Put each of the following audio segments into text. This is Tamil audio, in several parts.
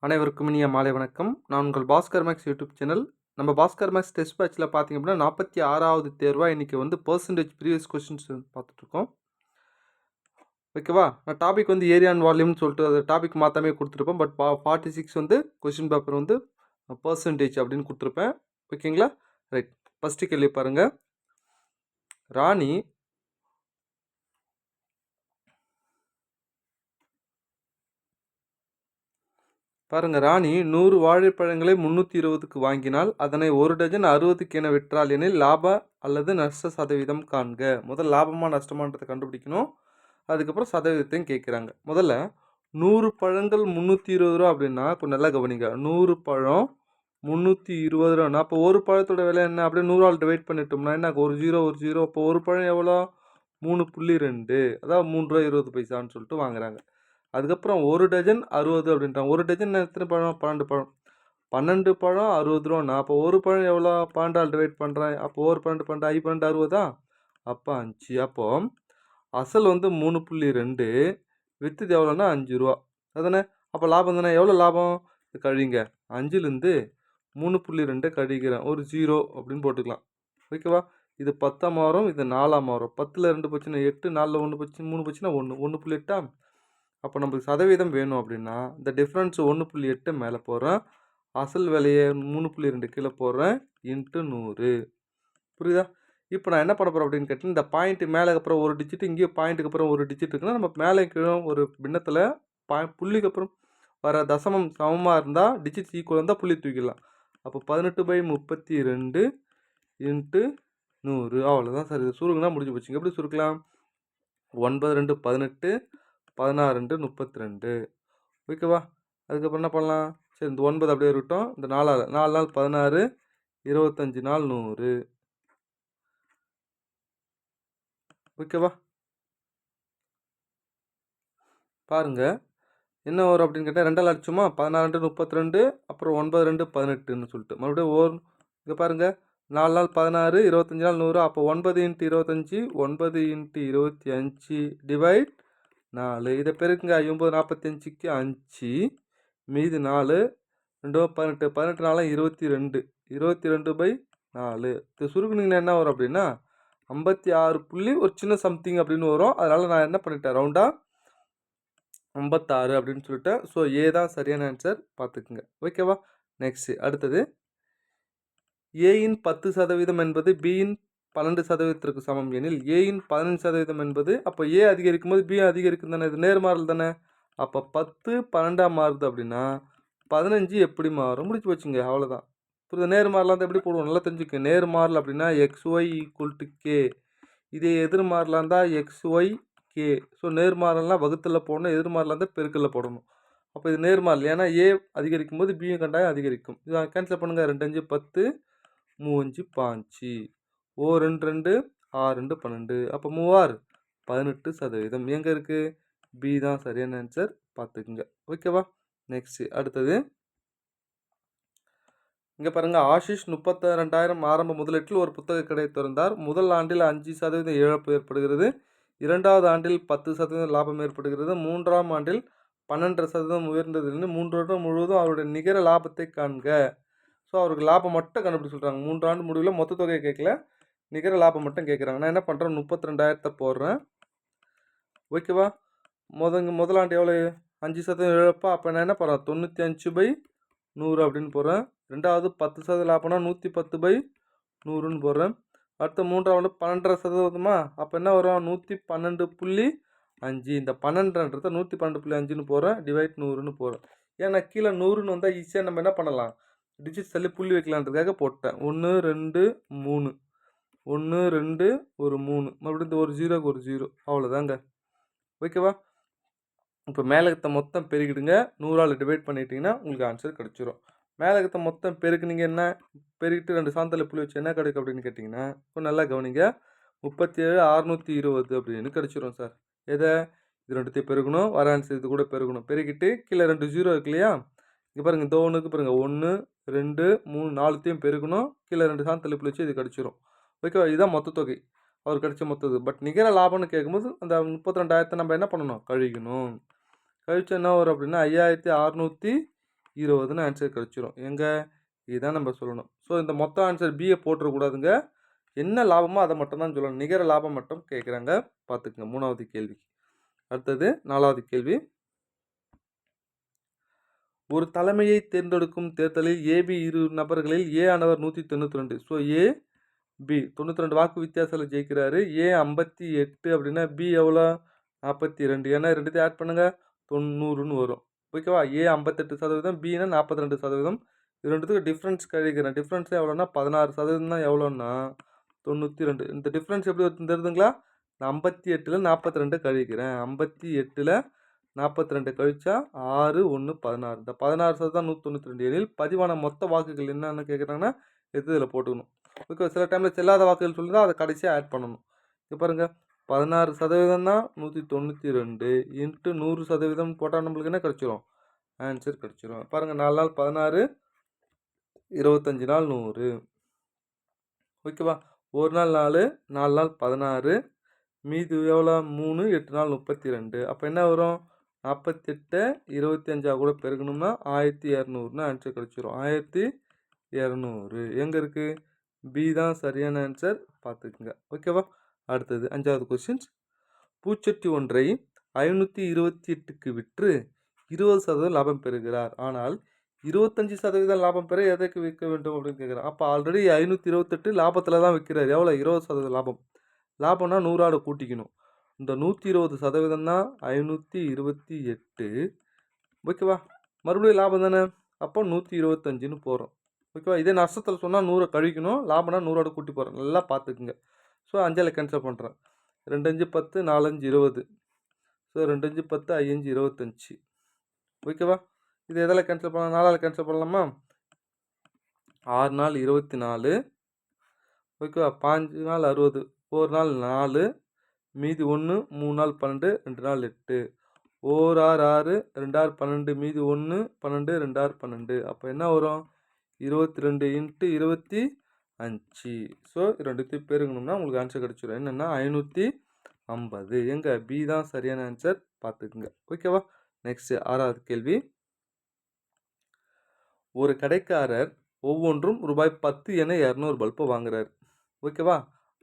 அனைவருக்கும் இனிய மாலை வணக்கம். நான் உங்கள் பாஸ்கர் மேக்ஸ் யூடியூப் சேனல். நம்ம பாஸ்கர் மேக்ஸ் டெஸ்ட் பேட்ச்சில் பார்த்தீங்க அப்படின்னா 46வது தேர்வாக இன்றைக்கி வந்து பர்சன்டேஜ் ப்ரீவியஸ் கொஸ்டின்ஸ் பார்த்துட்ருக்கோம். ஓகேவா? நான் டாபிக் வந்து ஏரியா அண்ட் வால்யூம்னு சொல்லிட்டு அது டாபிக் மாற்றாமே கொடுத்துருப்பேன். பட் 46 வந்து கொஸ்டின் பேப்பர் வந்து பர்சன்டேஜ் அப்படின்னு கொடுத்துருப்பேன். ஓகேங்களா? ரைட். ஃபஸ்ட்டு கேள்வி பாருங்கள். ராணி ராணி 100 வாழைப்பழங்களை 320க்கு வாங்கினால் அதனை 1 டஜன் 60க்கு என விற்றால் எனில் லாப அல்லது நஷ்ட சதவீதம் காண்க. முதல் லாபமாக நஷ்டமானதை கண்டுபிடிக்கணும். அதுக்கப்புறம் சதவீதத்தையும் கேட்குறாங்க. முதல்ல 100 பழங்கள் 320 ரூபா அப்படின்னா கொஞ்சம் நல்லா கவனிங்க. 100 பழம் 320 ரூபான்னா அப்போ ஒரு பழத்தோட விலை என்ன? அப்படியே 100ஆல் டிவைட் பண்ணிட்டோம்னா என்ன? ஒரு ஜீரோ. அப்போ ஒரு பழம் எவ்வளோ? 3.2, அதாவது 3 ரூபா 20 பைசான்னு சொல்லிட்டு வாங்குறாங்க. அதுக்கப்புறம் ஒரு டஜன் 60 அப்படின்றாங்க. ஒரு டஜன் எத்தனை பழம்? 12 பழம். 12 பழம் 60 ரூபான்னா அப்போ ஒரு பழம் எவ்வளோ? 12ஆல் டிவைட் பண்ணுறேன். அப்போ ஒரு 12 12 12 60 அப்போ 5. அப்போ அசல் வந்து 3.2, விற்றுது எவ்வளோன்னா 5 ரூபா. அதுதானே? அப்போ லாபம் தானே? எவ்வளோ லாபம்? கழிங்க 5லேருந்து 3.2 கழிக்கிறேன். ஒரு 0 அப்படின்னு போட்டுக்கலாம். ஓகேவா? இது 10ஆ மாறும், இது 4ஆ மாறும். 10ல் 2 போச்சுன்னா 8, 4ல் 1 போச்சு, 3 போச்சுன்னா 1, 1.8. அப்போ நம்மளுக்கு சதவீதம் வேணும் அப்படின்னா இந்த டிஃப்ரென்ஸ் 1.8 மேலே போடுறேன், அசல் விலையை 3.2 கீழே போடுறேன், இன்ட்டு 100. புரியுதா? இப்போ நான் என்ன பண்ண போகிறேன் அப்படின்னு கேட்டிங்கன்னா, இந்த பாயிண்ட் மேலே அப்புறம் ஒரு டிஜிட், இங்கேயும் பாயிண்ட்டுக்கு அப்புறம் ஒரு டிஜிட் இருக்குன்னா நம்ம மேலே கீழே ஒரு பின்னத்தில் புள்ளிக்கு அப்புறம் வர தசமம் சமமாக இருந்தால் டிஜிட்ஸ் ஈக்குவல் இருந்தால் புள்ளி தூக்கிடலாம். அப்போ 18/32 இன்ட்டு 100. அவ்வளோதான் சார். இது சுருக்குனா முடிஞ்சு போச்சுங்க. எப்படி சுருக்கலாம்? 9 2 18, 16 2 32. ஓகேவா? அதுக்கப்புறம் என்ன பண்ணலாம்? சரி, இந்த 9 அப்படியே இருக்கட்டும். இந்த 4 நாள் 16, 25 நாள் 100. ஓகேவா? பாருங்க என்ன வரும் அப்படின்னு கேட்டால் 2ஆல் அடிச்சுமா 16 2 32, அப்புறம் 9 2 18ன்னு சொல்லிட்டு மறுபடியும் இங்கே பாருங்கள் 4 நாள் 16, 25 நாள் 100. அப்போ 9 × 25, 9 × 25 டிவைட் 4. இதை பெருக்குங்க. 9 45க்கு 5, மீதி 4, 2 18, 18 4 22, 22/4. இது சுருக்குனிங்கன்னா என்ன வரும் அப்படின்னா 56 புள்ளி ஒரு சின்ன சம்திங் அப்படின்னு வரும். அதனால் நான் என்ன பண்ணிட்டேன், ரவுண்டாக 56 அப்படின்னு சொல்லிட்டேன். ஸோ ஏ தான் சரியான ஆன்சர், பார்த்துக்குங்க. ஓகேவா? நெக்ஸ்ட்டு அடுத்தது, ஏயின் 10% என்பது பியின் 12%க்கு சமம் எனில் ஏயின் 15% என்பது, அப்போ ஏ அதிகரிக்கும் போது பி அதிகரிக்கும் தானே, இது நேர்மாறல் தானே. அப்போ 10 12ஆக மாறுது அப்படின்னா 15 எப்படி மாறும்? முடிச்சு வச்சுங்க, அவ்வளோதான். புரியுது? நேர்மாறலாம் தான் எப்படி போடுவோம் நல்லா தெரிஞ்சுக்க. நேர்மாறல் அப்படின்னா XY = K. இதே எதிர்மாறலாம் இருந்தால் XY K. ஸோ நேர்மாறலாம் வகுத்தில் போடணும், எதிர்மாறலாம் இருந்தால் பெருக்கல்ல போடணும். அப்போ இது நேர்மாறல். ஏன்னா ஏ அதிகரிக்கும் போது பியும் கண்டாயம் அதிகரிக்கும். இதை கேன்சல் பண்ணுங்கள். 2 5 10, 3 5 5, ஓ 2 2, 6 2 12. அப்போ 3 18%. எங்கே இருக்குது? பி தான் சரியான ஆன்சர், பார்த்துக்குங்க. ஓகேவா? நெக்ஸ்ட்டு அடுத்தது, இங்கே பாருங்கள். ஆஷிஷ் 32,000 ஆரம்ப முதலீட்டில் ஒரு புத்தக கடை திறந்தார். முதல் ஆண்டில் 5% இழப்பு ஏற்படுகிறது, 2வது ஆண்டில் 10% லாபம் ஏற்படுகிறது, 3ஆம் ஆண்டில் 12% உயர்ந்ததிலிருந்து 3 வருடம் முழுவதும் அவருடைய நிகர லாபத்தை காண்க. ஸோ அவருக்கு லாபம் மட்டும் கண்டுபிடிச்சு சொல்கிறாங்க. 3 ஆண்டு முடிவில் மொத்த தொகையை கேட்கல, நிகர லாபம் மட்டும் கேட்குறாங்க. நான் என்ன பண்ணுறேன், 32,000 போடுறேன். ஓகேவா? முதலாண்டு எவ்வளோ? 5% இழப்பா? அப்போ நான் என்ன பண்ணுறேன், 95/100 அப்படின்னு போடுறேன். ரெண்டாவது 10% லாபம்னா 110/100ன்னு போடுறேன். அடுத்த 3ஆவது 12.5%. அப்போ என்ன வரும்? 112.5. இந்த 12ன்றதை 112.5ன்னு போடுறேன், டிவைட் 100ன்னு போடுறேன். ஏன்னா கீழே 100ன்னு வந்தால் ஈஸியாக நம்ம என்ன பண்ணலாம், டிஜிட்ஸ் தள்ளி புள்ளி வைக்கலான்றதுக்காக போட்டேன். 1 2 3, 1 2 ஒரு 3, மறுபடியும் இந்த ஒரு 0க்கு ஒரு 0, அவ்வளோதாங்க. ஓகேவா? இப்போ மேலே இருக்க மொத்தம் பெருக்கிடுங்க, 100ஆல் டிவைட் பண்ணிட்டீங்கன்னா உங்களுக்கு ஆன்சர் கிடச்சிரும். மேலே இருக்க மொத்தம் பெருக்குனிங்க, என்ன பெருக்கிட்டு 2 சாந்தலை புள்ளி வச்சு என்ன கிடைக்கும் அப்படின்னு கேட்டிங்கன்னா, இப்போ நல்லா கவனிங்க, 37,620 அப்படின்னு கிடச்சிரும் சார். எதை? இது ரெண்டுத்தையும் பெருக்கணும், வர ஆன்சர் இது கூட பெருக்கணும். பெருக்கிட்டு கீழே 2 0 இருக்கு இல்லையா, இங்கே பாருங்கள், இந்த ஒன்றுக்கு பாருங்கள், 1 2 3 4த்தையும் பெருக்கணும், கீழே 2 சாந்தலை புள்ளி வச்சு இது கிடச்சிரும். ஓகேவா? இதுதான் மொத்த தொகை அவர் கிடச்ச மொத்தது. பட் நிகர லாபம்னு கேட்கும்போது அந்த 32,000 நம்ம என்ன பண்ணணும், கழிக்கணும். கழிச்சு என்ன வரும் அப்படின்னா 5,620 20ன்னு ஆன்சர் கிடச்சிரும். எங்கே இதுதான் நம்ம சொல்லணும். ஸோ இந்த மொத்த ஆன்சர் பியை போட்டுறக்கூடாதுங்க. என்ன லாபமோ அதை மட்டும் தான் சொல்லணும். நிகர லாபம் மட்டும் கேட்குறாங்க, பார்த்துக்குங்க 3வது கேள்விக்கு. அடுத்தது 4வது கேள்வி. ஒரு தலைமையை தேர்ந்தெடுக்கும் தேர்தலில் ஏபி இரு நபர்களில் ஏ ஆனவர் 192. ஸோ ஏ பி 92 வாக்கு வித்தியாசத்தில் ஜெயிக்கிறாரு. ஏ 58 அப்படின்னா பி எவ்வளோ 42. ஏன்னா ரெண்டுத்தையும் ஆட் பண்ணுங்க 90ன்னு வரும். ஓகேவா? ஏ 58%, பின்னா 42%. இது ரெண்டுத்துக்கு டிஃப்ரென்ஸ் கழிக்கிறேன். டிஃப்ரென்ஸ் எவ்வளோன்னா 16% தான். எவ்வளோன்னா 92. இந்த டிஃப்ரென்ஸ் எப்படி தெரியுதுங்களா? நான் 58ல் 42 கழிக்கிறேன். 58ல் 42 கழிச்சா 6 1 16. இந்த 16% 192 எனில் பதிவான மொத்த வாக்குகள் என்னன்னு கேட்குறாங்கன்னா இதில் போட்டுக்கணும். ஓகே, சில டைமில் செல்லாத வாக்குகள் சொல்லியிருந்தால் அதை கடைசியாக ஆட் பண்ணணும். இப்போ பாருங்கள் 16% தான் 192 இன்ட்டு 100% போட்டால் நம்மளுக்கு என்ன கிடச்சிரும்? ஆன்சர் கிடச்சிரும். பாருங்கள் 4 நாள் 16, 25 நாள் 100. ஓகேவா? ஒரு நாள் 4, 4 நாள் 16, மீதி எவ்வளோ 3, 8 நாள் 32. அப்போ என்ன வரும்? 48 25 கூட பெருக்கணும்னா 1200ன்னு ஆன்சர் கிடச்சிரும். 1200 எங்கே இருக்குது? பி தான் சரியான ஆன்சர், பார்த்துக்குங்க. ஓகேவா? அடுத்தது 5வது கொஸ்டின்ஸ். பூச்சட்டி ஒன்றை 528க்கு விற்று 20% லாபம் பெறுகிறார். ஆனால் 25% லாபம் பெற எதற்கு விற்க வேண்டும் அப்படின்னு கேட்குறான். அப்போ ஆல்ரெடி 528 லாபத்தில் தான் விற்கிறார். எவ்வளோ? 20% லாபம். லாபம்னா 100 கூட்டிக்கணும். இந்த 120% தான் 528. ஓகேவா? மறுபடியும் லாபம் தானே, அப்போ 125ன்னு போகிறோம். ஓகேவா? இதே நஷ்டத்தில் சொன்னால் 100 கழிக்கணும். லாபம்னா 100 கூட்டி போகிறோம். நல்லா பார்த்துக்குங்க. ஸோ 5 கேன்சல் பண்ணுறேன். 2 5 10, 4 5 20. ஸோ 2 5 10, 5 25. ஓகேவா? இது எதில் கேன்சல் பண்ணலாம்? 4 கேன்சல் பண்ணலாமா? 6 நாள் 24. ஓகேவா? 5 நாள் 60, ஒரு நாள் 4, மீதி 1, 3 நாள் 12, 2 நாள் 8. 1 6 6, 2 6 12, மீதி 1 12, 2 6 12. அப்போ என்ன வரும்? 22 இன்ட்டு 25. ஸோ ரெண்டுத்தையும் பெருக்கணும்னா உங்களுக்கு ஆன்சர் கிடச்சிடும். என்னென்னா 550. எங்கே? பி தான் சரியான ஆன்சர், பார்த்துக்குங்க. ஓகேவா? நெக்ஸ்ட்டு 6வது கேள்வி. ஒரு கடைக்காரர் ஒவ்வொன்றும் ரூபாய் 10 என 200 பல்பு வாங்குறாரு. ஓகேவா?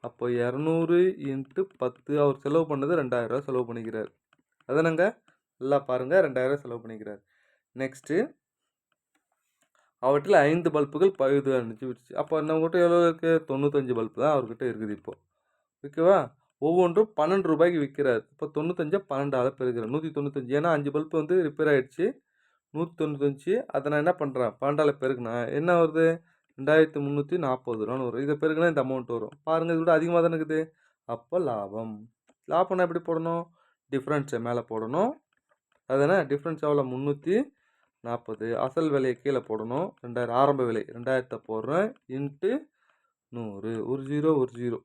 அப்போ 200 இன்ட்டு 10, அவர் செலவு பண்ணது 2000 செலவு பண்ணிக்கிறார். அதானங்க? நல்லா பாருங்கள், 2000 செலவு பண்ணிக்கிறார். நெக்ஸ்ட்டு அவற்றில் 5 பல்புகள் பழுது அணிஞ்சிடுச்சு. அப்போ நம்மகிட்ட எவ்வளோ இருக்குது? 95 பல்பு தான் அவர்கிட்ட இருக்குது இப்போ. ஓகேவா? ஒவ்வொன்றும் 12 ரூபாய்க்கு விற்கிறார். இப்போ 95 12ஆல் பெருக்கிறேன். 195. ஏன்னா 5 பல்பு வந்து ரிப்பேர் ஆகிடுச்சு. 195. அதை நான் என்ன பண்ணுறேன்? 12ஆல் பெருக்குனா என்ன வருது? 2340 ரூபான்னு வரும். இதை பெருக்குனா இந்த அமௌண்ட் வரும். பாருங்கள், இது கூட அதிகமாக தானே இருக்குது. அப்போ லாபம். லாபம்னா எப்படி போடணும்? டிஃப்ரென்ஸை மேலே போடணும். அதுதானே? டிஃப்ரென்ஸ் எவ்வளோ? 340. அசல் விலையை கீழே போடணும். 2000 ஆரம்ப விலை 2000 போடுறேன். இன்ட்டு 100. ஒரு 0 ஒரு 0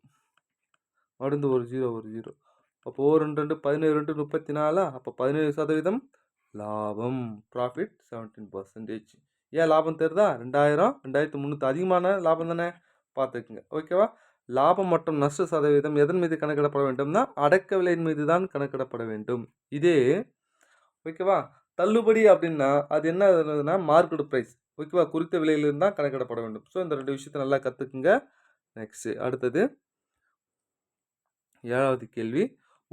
மருந்து ஒரு 0 ஒரு 0. அப்போ 2 2 17 2 34. அப்போ 17% லாபம். ப்ராஃபிட் 17%. ஏன் லாபம் தருதா? 2000 2300 அதிகமான லாபம் தானே, பார்த்துக்குங்க. ஓகேவா? லாபம் மற்றும் நஷ்ட சதவீதம் எதன் மீது கணக்கிடப்பட வேண்டும்னா அடக்க விலையின் மீது தான் கணக்கிடப்பட வேண்டும். இதே ஓகேவா, தள்ளுபடி அப்படின்னா அது என்ன ஆகுதுன்னா மார்க்கெட் ப்ரைஸ். ஓகேவா? குறித்த விலையிலிருந்து தான் கணக்கிடப்பட வேண்டும். ஸோ இந்த 2 விஷயத்தை நல்லா கற்றுக்குங்க. நெக்ஸ்ட்டு அடுத்தது 7வது கேள்வி.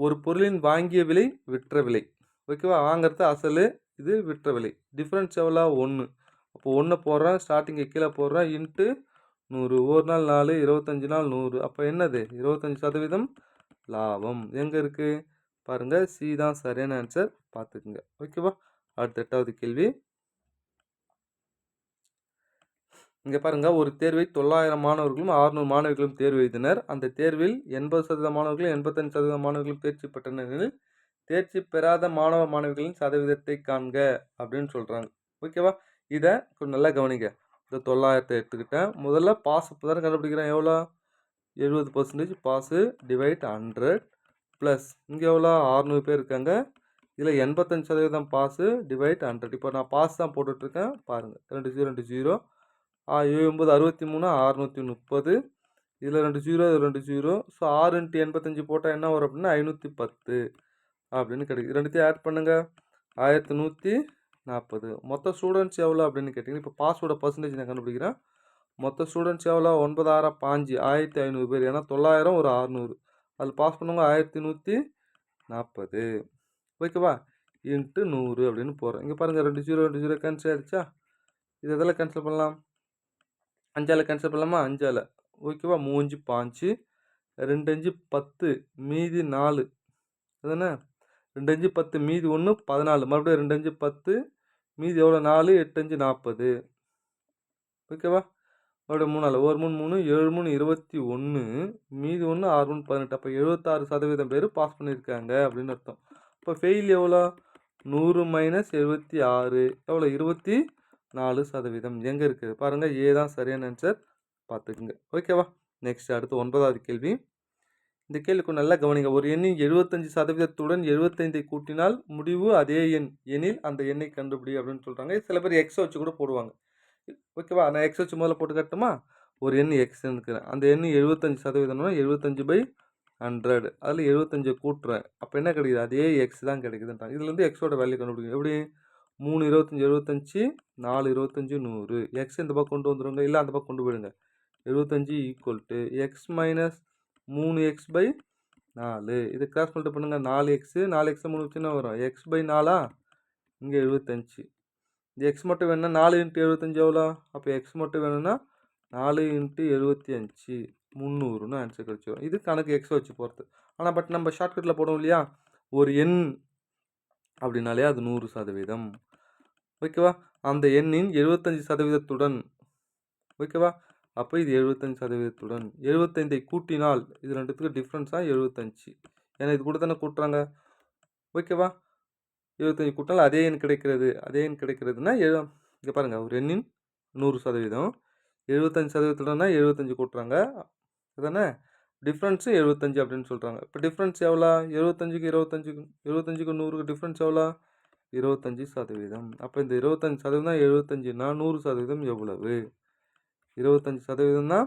ஒரு பொருளின் வாங்கிய விலை விற்ற விலை. ஓகேவா? வாங்கிறது அசல், இது விற்ற விலை. டிஃப்ரென்ஸ் எவ்வளோ? 1. அப்போ 1 போடுறேன், ஸ்டார்டிங்கை கீழே போடுறேன். இன்ட்டு 100. ஒரு நாள் 4, 25 நாள் 100. அப்போ என்னது? 25% லாபம். எங்கே இருக்குது பாருங்கள், சி தான் சரியான ஆன்சர், பார்த்துக்குங்க. ஓகேவா? அடுத்த 8வது கேள்வி. இங்கே பாருங்கள், ஒரு தேர்வை 900 மாணவர்களும் 600 மாணவிகளும் தேர்வு எழுதினர். அந்த தேர்வில் 80% மாணவர்களும் 85% மாணவர்களும் தேர்ச்சி பெற்றனர். தேர்ச்சி பெறாத மாணவ மாணவிகளின் சதவீதத்தை காண்க அப்படின்னு சொல்கிறாங்க. ஓகேவா? இதை கொஞ்சம் நல்லா கவனிங்க. இந்த 900 எடுத்துக்கிட்டேன். முதல்ல பாஸ் இப்போ தானே கண்டுபிடிக்கிறேன். எவ்வளோ? 70% பாஸு டிவைட் 100 ப்ளஸ் இங்கே எவ்வளோ? 600 பேர் இருக்காங்க. இதில் 85% பாஸு டிவைட் 100. இப்போ நான் பாஸ் தான் போட்டுட்ருக்கேன். பாருங்கள், 2 0 2 0. 9 63 630. இதில் 2 0 2 0. ஸோ 6 × 85 போட்டால் என்ன வரும் அப்படின்னா 510 அப்படின்னு கிடைக்குது. ரெண்டுத்தையும் ஆட் பண்ணுங்கள். 1110 40. மொத்த ஸ்டூடெண்ட்ஸ் எவ்வளோ அப்படின்னு கேட்டிங்கன்னா இப்போ பாஸோட பர்சன்டேஜ் நான் கண்டுபிடிக்கிறேன். மொத்த ஸ்டூடெண்ட்ஸ் எவ்வளோ 9 6 5 1500 பேர். ஏன்னா 900 ஒரு 600 அதில் பாஸ் பண்ணவங்க 1140. ஓகேவா? இன்ட்டு 100 அப்படின்னு போகிறோம். இங்கே பாருங்கள் 2 0 2 0 கேன்சல் ஆகிடுச்சா? இது எதில் கேன்சல் பண்ணலாம்? 5ஆல் கேன்சல் பண்ணலாமா? 5ஆல். ஓகேவா? 3 5 2 5 10 மீதி 4 அதுதானே? 2 5 10 மீதி 1 14 மறுபடியும் 2 5 10 மீதி எவ்வளோ 4 8 5 40. ஓகேவா? மறுபடியும் 3 1 3 3 7 3 21 மீதி 1 6 1 18. அப்போ 76% பேர் பாஸ் பண்ணியிருக்காங்க அப்படின்னு அர்த்தம். இப்போ ஃபெயில் எவ்வளோ? 100 - 76 எவ்வளோ? 24%. எங்கே இருக்குது பாருங்கள். ஏ தான் சரியான ஆன்சர், பார்த்துக்குங்க. ஓகேவா? நெக்ஸ்ட் அடுத்து 9வது கேள்வி. இந்த கேள்விக்கு நல்லா கவனிங்க. ஒரு எண்ணின் 75%உடன் 75ஐ கூட்டினால் முடிவு அதே எண் எனில் அந்த எண்ணை கண்டுபிடி அப்படின்னு சொல்கிறாங்க. சில பேர் எக்ஸ் வச்சு கூட போடுவாங்க. ஓகேவா? நான் எக்ஸ் வச்சு முதல்ல போட்டு காட்டுமா? ஒரு எண் எக்ஸ்ன்னு இருக்கிறேன். அந்த எண் 75%னா 75/100. அதில் 75 கூட்டுறேன். அப்போ என்ன கிடைக்குது? அதே எக்ஸ் தான் கிடைக்குதுன்றாங்க. இதுலேருந்து எக்ஸோட வேல்யூ கண்டுபிடிக்கும். எப்படி? 3 25 75 4 25 100. எக்ஸ் இந்த பக்கம் கொண்டு வந்துடுங்க, இல்லை அந்த பக்கம் கொண்டு போயிடுங்க. 75 = எக்ஸ் மைனஸ் 3x/4. இது கிராஸ் மல்டிப்ளை பண்ணுங்க. 4x 4x 3 வச்சுன்னா வரும் x/4. இங்கே 75. இந்த எக்ஸ் மட்டும் வேணும்னா 4 × 75 எவ்வளோ? அப்போ எக்ஸ் மட்டும் வேணும்னா 4 × 75 300ன்னு ஆன்சர் கிடச்சிடும். இது கணக்கு எக்ஸ் வச்சு போகிறது. ஆனால் பட் நம்ம ஷார்ட்கட்டில் போடுவோம் இல்லையா? ஒரு எண் அப்படின்னாலே அது 100%. ஓகேவா? அந்த எண்ணின் 75%உடன். ஓகேவா? அப்போ இது 75%உடன் 75ஐ கூட்டினால் இது ரெண்டுத்துக்கும் டிஃப்ரென்ஸாக 75. ஏன்னா இது கூட தானே கூட்டுறாங்க. ஓகேவா? 75 கூட்டினால் அதே எண் கிடைக்கிறது. அதே எண் கிடைக்கிறதுனா இங்கே பாருங்கள். ஒரு எண்ணின் 100%, 75%உடனா 75 கூட்டுறாங்க அதுதானே? டிஃப்ரென்ஸு 75 அப்படின்னு சொல்கிறாங்க. இப்போ டிஃப்ரென்ஸ் எவ்வளோ? 75க்கு 75க்கு 100க்கு டிஃப்ரென்ஸ் எவ்வளோ? 25%. அப்போ இந்த 25% 75னா 100% எவ்வளவு? 25%னா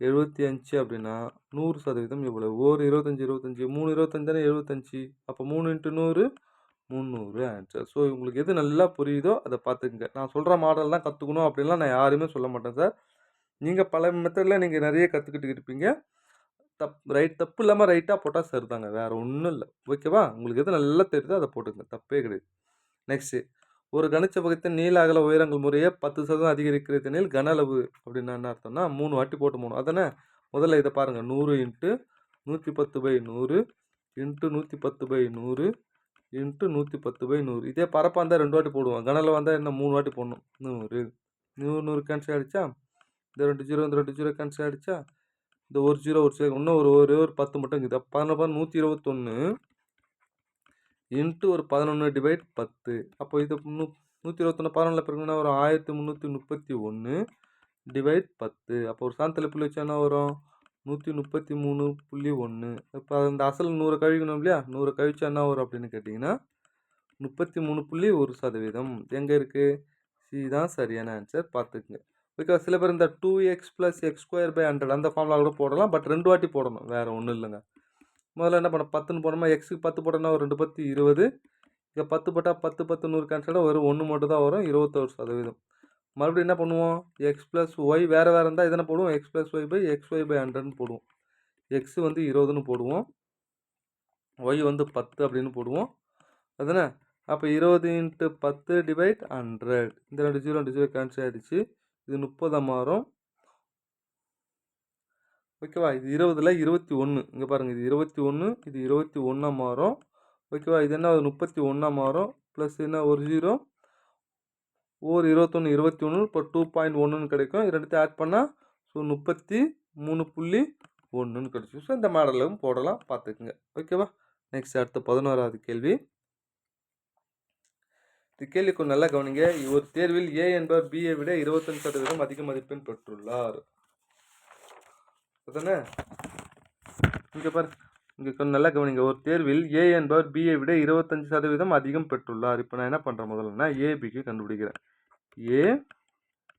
75 அப்படின்னா 100% எவ்வளவு? ஒரு 25 25 3 25 தானே 75. அப்போ 3 × 100 300 ஆன்சர். ஸோ உங்களுக்கு எது நல்லா புரியுதோ அதை பார்த்துக்குங்க. நான் சொல்கிற மாடல் தான் கற்றுக்கணும் அப்படின்லாம் நான் யாருமே சொல்ல மாட்டேன் சார். நீங்கள் பல மெத்தடில் நீங்கள் நிறைய கற்றுக்கிட்டு இருப்பீங்க. தப்பு இல்லாமல் ரைட்டாக போட்டால் சரி தாங்க, வேறு ஒன்றும் இல்லை. ஓகேவா? உங்களுக்கு எது நல்லா தெரியுதோ அதை போட்டுங்க, தப்பே கிடையாது. நெக்ஸ்ட்டு, ஒரு கனச்செவ்வகத்தின் நீள அகல உயரங்கள் முறையே 10% அதிகரிக்கிறது எனில் கன அளவு அப்படின்னா என்ன அர்த்தம்னா 3 வாட்டி போட்டு போகணும். அதானே? முதல்ல இதை பாருங்கள். 100 × 110/100 × 110/100 × 110/100. இதே பரப்பாக இருந்தால் 2 வாட்டி போடுவோம். கன அளவு வந்தால் என்ன 3 வாட்டி போடணும். 100 100 கேன்சல் ஆகிடுச்சா? இந்த 2 0 இந்த 2 0 கேன்சல் ஆகிடுச்சா? இந்த ஒரு 0 ஒரு 0 இன்னும் ஒரே ஒரு 10 மட்டும் இருக்குது. 121 இன்ட்டு ஒரு 11/10. அப்போ இது 121 11 பிறகுனா வரும் 1331/10. அப்போ ஒரு சாந்தலை புள்ளி வச்சா என்ன வரும்? 133.1. இப்போ அந்த அசல் 100 கழிக்கணும் இல்லையா? 100 கழிச்சா என்ன வரும் அப்படின்னு கேட்டிங்கன்னா 33.1%. எங்கே இருக்குது? சி தான் சரியான ஆன்சர், பார்த்துக்குங்க. ஓகே, சில பேர் இந்த 2x + x²/100 அந்த ஃபார்முலா கூட போடலாம். பட் 2 வாட்டி போடணும், வேறு ஒன்றும் இல்லைங்க. முதல்ல என்ன பண்ண 10ன்னு போடணுமா? எக்ஸுக்கு 10 போட்டோன்னா ஒரு 2 10 20. இங்கே 10 போட்டால் 10 10 100 கேன்சலாக வரும். 1 மட்டும் தான் வரும், 21%. மறுபடியும் என்ன பண்ணுவோம்? x + y வேறு இருந்தால் இதனை போடுவோம். x + y/xy/100ன்னு போடுவோம். எக்ஸ் 20ன்னு போடுவோம், y 10 அப்படின்னு போடுவோம். அதுதானே? அப்போ 20 × 10/100. இந்த 2 0 2 0 கேன்சல் ஆகிடுச்சு. இது 30 மாறும். ஓகேவா? இது 20ல் 21. இங்கே பாருங்கள், இது 21, இது 21 மாறும். ஓகேவா? இது என்ன 31 மாறும். ப்ளஸ் என்ன ஒரு 0 ஒரு 21 21. இப்போ 2.1ன்னு கிடைக்கும். இது ரெண்டுத்தையும் ஆட் பண்ணால் ஸோ 33.1ன்னு கிடைக்கும். ஸோ இந்த மாடலும் போடலாம், பார்த்துக்குங்க. ஓகேவா? நெக்ஸ்ட் அடுத்த 11வது கேள்வி. இந்த கேள்விக்கு நல்லா கவனிங்க. ஒரு தேர்வில் ஏ என்பவர் பியை விட 25% அதிக மதிப்பெண் பெற்றுள்ளார். அதுதானே? இங்கே பாரு, இங்கே கொஞ்சம் நல்லா கவனிங்க. ஒரு தேர்வில் ஏ என்பவர் பியை விட 25% அதிகம் பெற்றுள்ளார். இப்போ நான் என்ன பண்ணுறேன்? முதல்லனா ஏபிக்கு கண்டுபிடிக்கிறேன். ஏ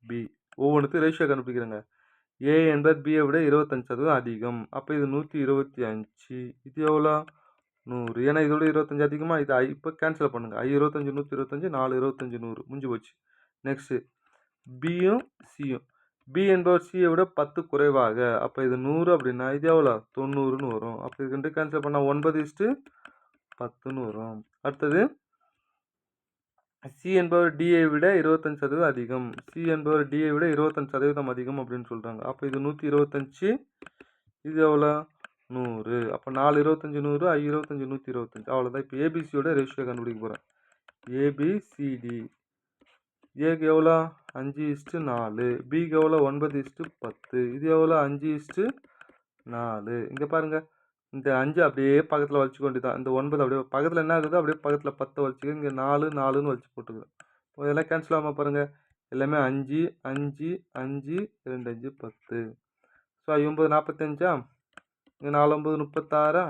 பி ஒவ்வொன்றுக்கும் ரேஷியோ கண்டுபிடிக்கிறேங்க. ஏ என்பவர் பியை விட 25% அதிகம். அப்போ இது 125. இது எவ்வளோ? 100. ஏன்னா இதோட 25 அதிகமா இது இப்போ கேன்சல் பண்ணுங்க. 25 125 4 25 100 முடிஞ்சு போச்சு. நெக்ஸ்ட்டு பியும் சியும். பி என்பவர் சியை விட 10 குறைவாக. அப்போ இது 100 அப்படின்னா இது எவ்வளோ 90ன்னு வரும். அப்போ இது 2 கேன்சல் பண்ணால் 9:10ன்னு வரும். அடுத்தது சி என்பவர் டியை விட 25% அதிகம். சி என்பவர் டியை விட 25% அதிகம் அப்படின்னு சொல்கிறாங்க. அப்போ இது 125, இது எவ்வளோ 100. அப்போ 4 25 100, 25 125. அவ்வளோதான். இப்போ ஏபிசியோட ரேஷியோ கண்டுபிடிக்க போகிறேன். ஏபிசிடி. ஏக்கு எவ்வளோ 5:4, பிக்கு எவ்வளோ 9:10, இது எவ்வளோ 5:4. இங்கே பாருங்கள், இந்த 5 அப்படியே பக்கத்தில் வலிச்சு கொண்டு தான். இந்த 9 அப்படியே பக்கத்தில் என்ன ஆகுது, அப்படியே பக்கத்தில் 10 வலிச்சுக்க. இங்கே 4 4ன்னு வலிச்சு போட்டுக்கிறேன். இதெல்லாம் கேன்சல் ஆகாமல் பாருங்கள், எல்லாமே 5 5 5 2 5 10. ஸோ 9 45. இங்கே 4 9 36.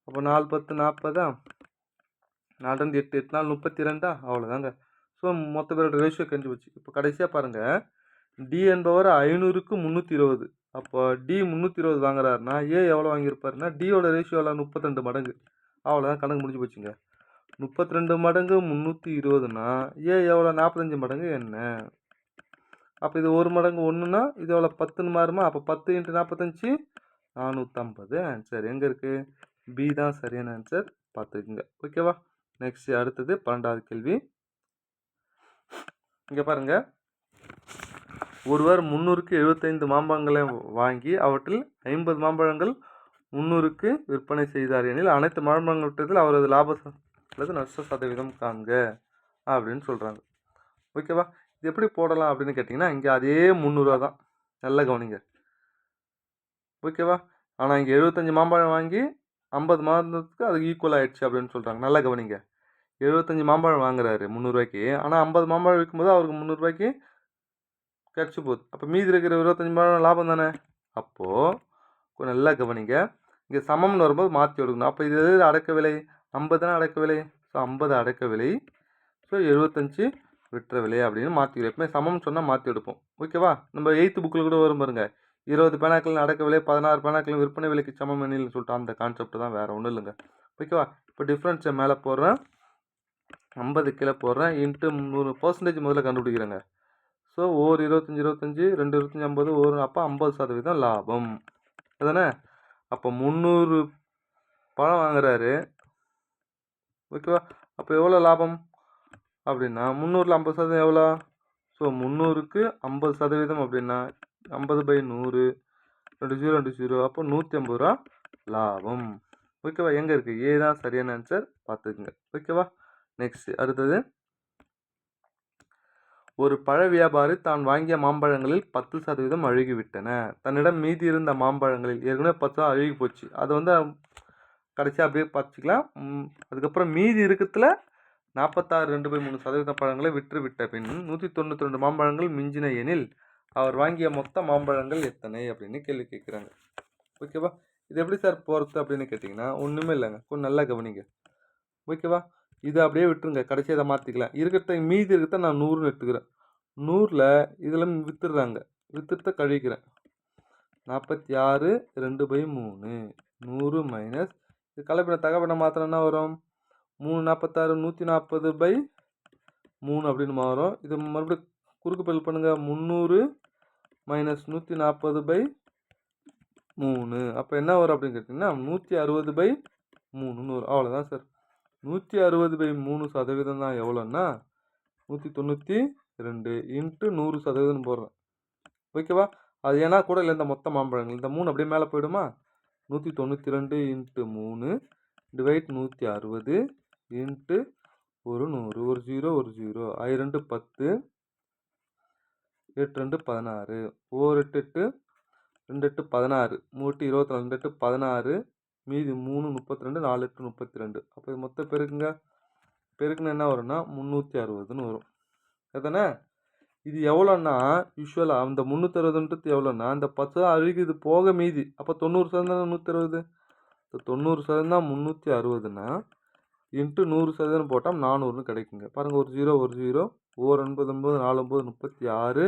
அப்போ 4 10 40. 4 2 8 8 4 32. அவ்வளோதாங்க. ஸோ மொத்த பேரோட ரேஷியோ கழிஞ்சு போச்சு. இப்போ கடைசியாக பாருங்கள், டி என்பவர் 500க்கு 320. அப்போ டி 320 வாங்குறாருன்னா ஏ எவ்வளோ வாங்கியிருப்பாருன்னா டியோட ரேஷியோ எவ்வளோ 32 மடங்கு. அவ்வளோதான், கணக்கு முடிஞ்சு போச்சுங்க. 32 மடங்கு 320னா ஏ எவ்வளோ 45 மடங்கு என்ன. அப்போ இது 1 மடங்கு 1ன்னா இது எவ்வளோ 10ன்னு மாறுமா. அப்போ 10 × 45 450. ஆன்சர் எங்கே இருக்குது? பி தான் சரியான ஆன்சர். பார்த்துக்குங்க. ஓகேவா. நெக்ஸ்ட் அடுத்தது 12வது கேள்வி. இங்கே பாருங்க, ஒருவர் 300க்கு 75 மாம்பழங்களை வாங்கி அவற்றில் 50 மாம்பழங்கள் 300க்கு விற்பனை செய்தார் எனில் அனைத்து மாம்பழங்கள் விட்டதில் அவரது லாப அல்லது நஷ்ட சதவீதம் காண்க அப்படின்னு சொல்கிறாங்க. ஓகேவா. இது எப்படி போடலாம் அப்படின்னு கேட்டிங்கன்னா, இங்கே அதே 300 தான். நல்லா கவனிங்க. ஓகேவா. ஆனால் இங்கே 75 மாம்பழம் வாங்கி 50 மாம்பழத்துக்கு அது ஈக்குவல் ஆகிடுச்சு அப்படின்னு சொல்கிறாங்க. நல்லா கவனிங்க. 75 மாம்பழம் வாங்குறாரு 300 ஆனால் 50 மாம்பழம் விற்கும்போது அவருக்கு 300 கிடச்சி போகுது. அப்போ மீதி இருக்கிற 25 மாம்பழம் லாபம் தானே. அப்போது நல்லா கவனிங்க, இங்கே சமம்னு வரும்போது மாற்றி எடுக்கணும். அப்போ இது அடக்க விலை 50 தானே அடக்க விலை. ஸோ 50 அடக்க விலை, ஸோ 75 விற்ற விலை அப்படின்னு மாற்றி எப்பவுமே சமம்னு சொன்னால் மாற்றி எடுப்போம். ஓகேவா. நம்ம 8th புக்கில் கூட வரும் பாருங்க, 20 பேனாக்கள் அடக்க விலை 16 பேனாக்கள் விற்பனை விலைக்கு சமம் எண்ணில்னு சொல்லிட்டு அந்த கான்செப்ட் தான், வேறு ஒன்றும் இல்லைங்க. ஓகேவா. இப்போ டிஃப்ரென்ஸை மேலே போடுறேன், 50 கீழே போடுறேன், இன்ட்டு 100% முதல்ல கண்டுபிடிக்கிறேங்க. ஸோ ஓர் 25 25 2 25 50 ஒரு அப்போ 50% லாபம் அதுதானே. அப்போ 300 பழம் வாங்குறாரு. ஓகேவா. அப்போ எவ்வளோ லாபம் அப்படின்னா 300ல் 50% எவ்வளோ. ஸோ 300க்கு 50% அப்படின்னா 50/100 2 0 2 0. அப்போ 150 ரூபா லாபம். ஓகேவா. எங்கே இருக்குது? ஏ தான் சரியான ஆன்சர். பார்த்துக்குங்க. ஓகேவா. நெக்ஸ்ட் அடுத்தது, ஒரு பழ வியாபாரி தான் வாங்கிய மாம்பழங்களில் 10% அழுகிவிட்டன. தன்னிடம் மீதி இருந்த மாம்பழங்களில் ஏற்கனவே 10 அழுகி போச்சு, அதை வந்து கடைசியாக அப்படியே பார்த்துக்கலாம். அதுக்கப்புறம் மீதி இருக்கிறதுல 46 2/3% பழங்களை விற்று விட்ட பின் 192 மாம்பழங்கள் மிஞ்சின எனில் அவர் வாங்கிய மொத்த மாம்பழங்கள் எத்தனை அப்படின்னு கேள்வி கேட்குறாங்க. ஓகேவா. இது எப்படி சார் போகிறது அப்படின்னு கேட்டிங்கன்னா ஒன்றுமே இல்லைங்க, கொஞ்சம் நல்லா கவனிங்க. ஓகேவா. இதை அப்படியே விட்டுருங்க, கடைசியாக இதை மாற்றிக்கலாம். இருக்கிறத மீதி இருக்கிறத நான் 100ன்னு எடுத்துக்கிறேன். 100ல் இதில் விற்றுடுறாங்க, விற்றுட்டு கழிக்கிறேன். 46 2/3 100 மைனஸ் இது கலப்பின தகவலை மாத்திரம்னா வரும் 3 46 140/3 அப்படின்னு மாறும். இது மறுபடியும் குறுக்கு பெல் பண்ணுங்கள், 300 மைனஸ் 140/3. அப்போ என்ன வரும் அப்படின்னு கேட்டிங்கன்னா 160/3ன்னு வரும். அவ்வளோதான் சார். 160/3% தான் எவ்வளோன்னா 192 இன்ட்டு 100% போடுறேன். ஓகேவா. அது ஏன்னா கூட இல்லை, இந்த மொத்த மாம்பழங்கள் இந்த 3 அப்படியே மேலே போயிடுமா. 192 இன்ட்டு 3 டிவைட் 160 இன்ட்டு ஒரு 100, ஒரு 0 ஒரு 0, 2 10 8 2 16, 1 8 8 2 8 16, 3 8 24, 2 8 16, மீதி 3 32, 4 8 32. அப்போ இது மொத்த பெருக்குங்க, பெருக்குன்னு என்ன வரும்னா 360ன்னு வரும். அதுதானே. இது எவ்வளோன்னா யூஸ்வலாக அந்த 360ன்றது எவ்வளோன்னா இந்த 10 அழுகுது போக மீதி. அப்போ 90% 160. இப்போ 90% 360ன்னா இன்ட்டு 100% போட்டால் 400ன்னு கிடைக்குங்க. பாருங்கள், ஒரு 0 ஒரு 0, ஓர் 9 9 4 9 36,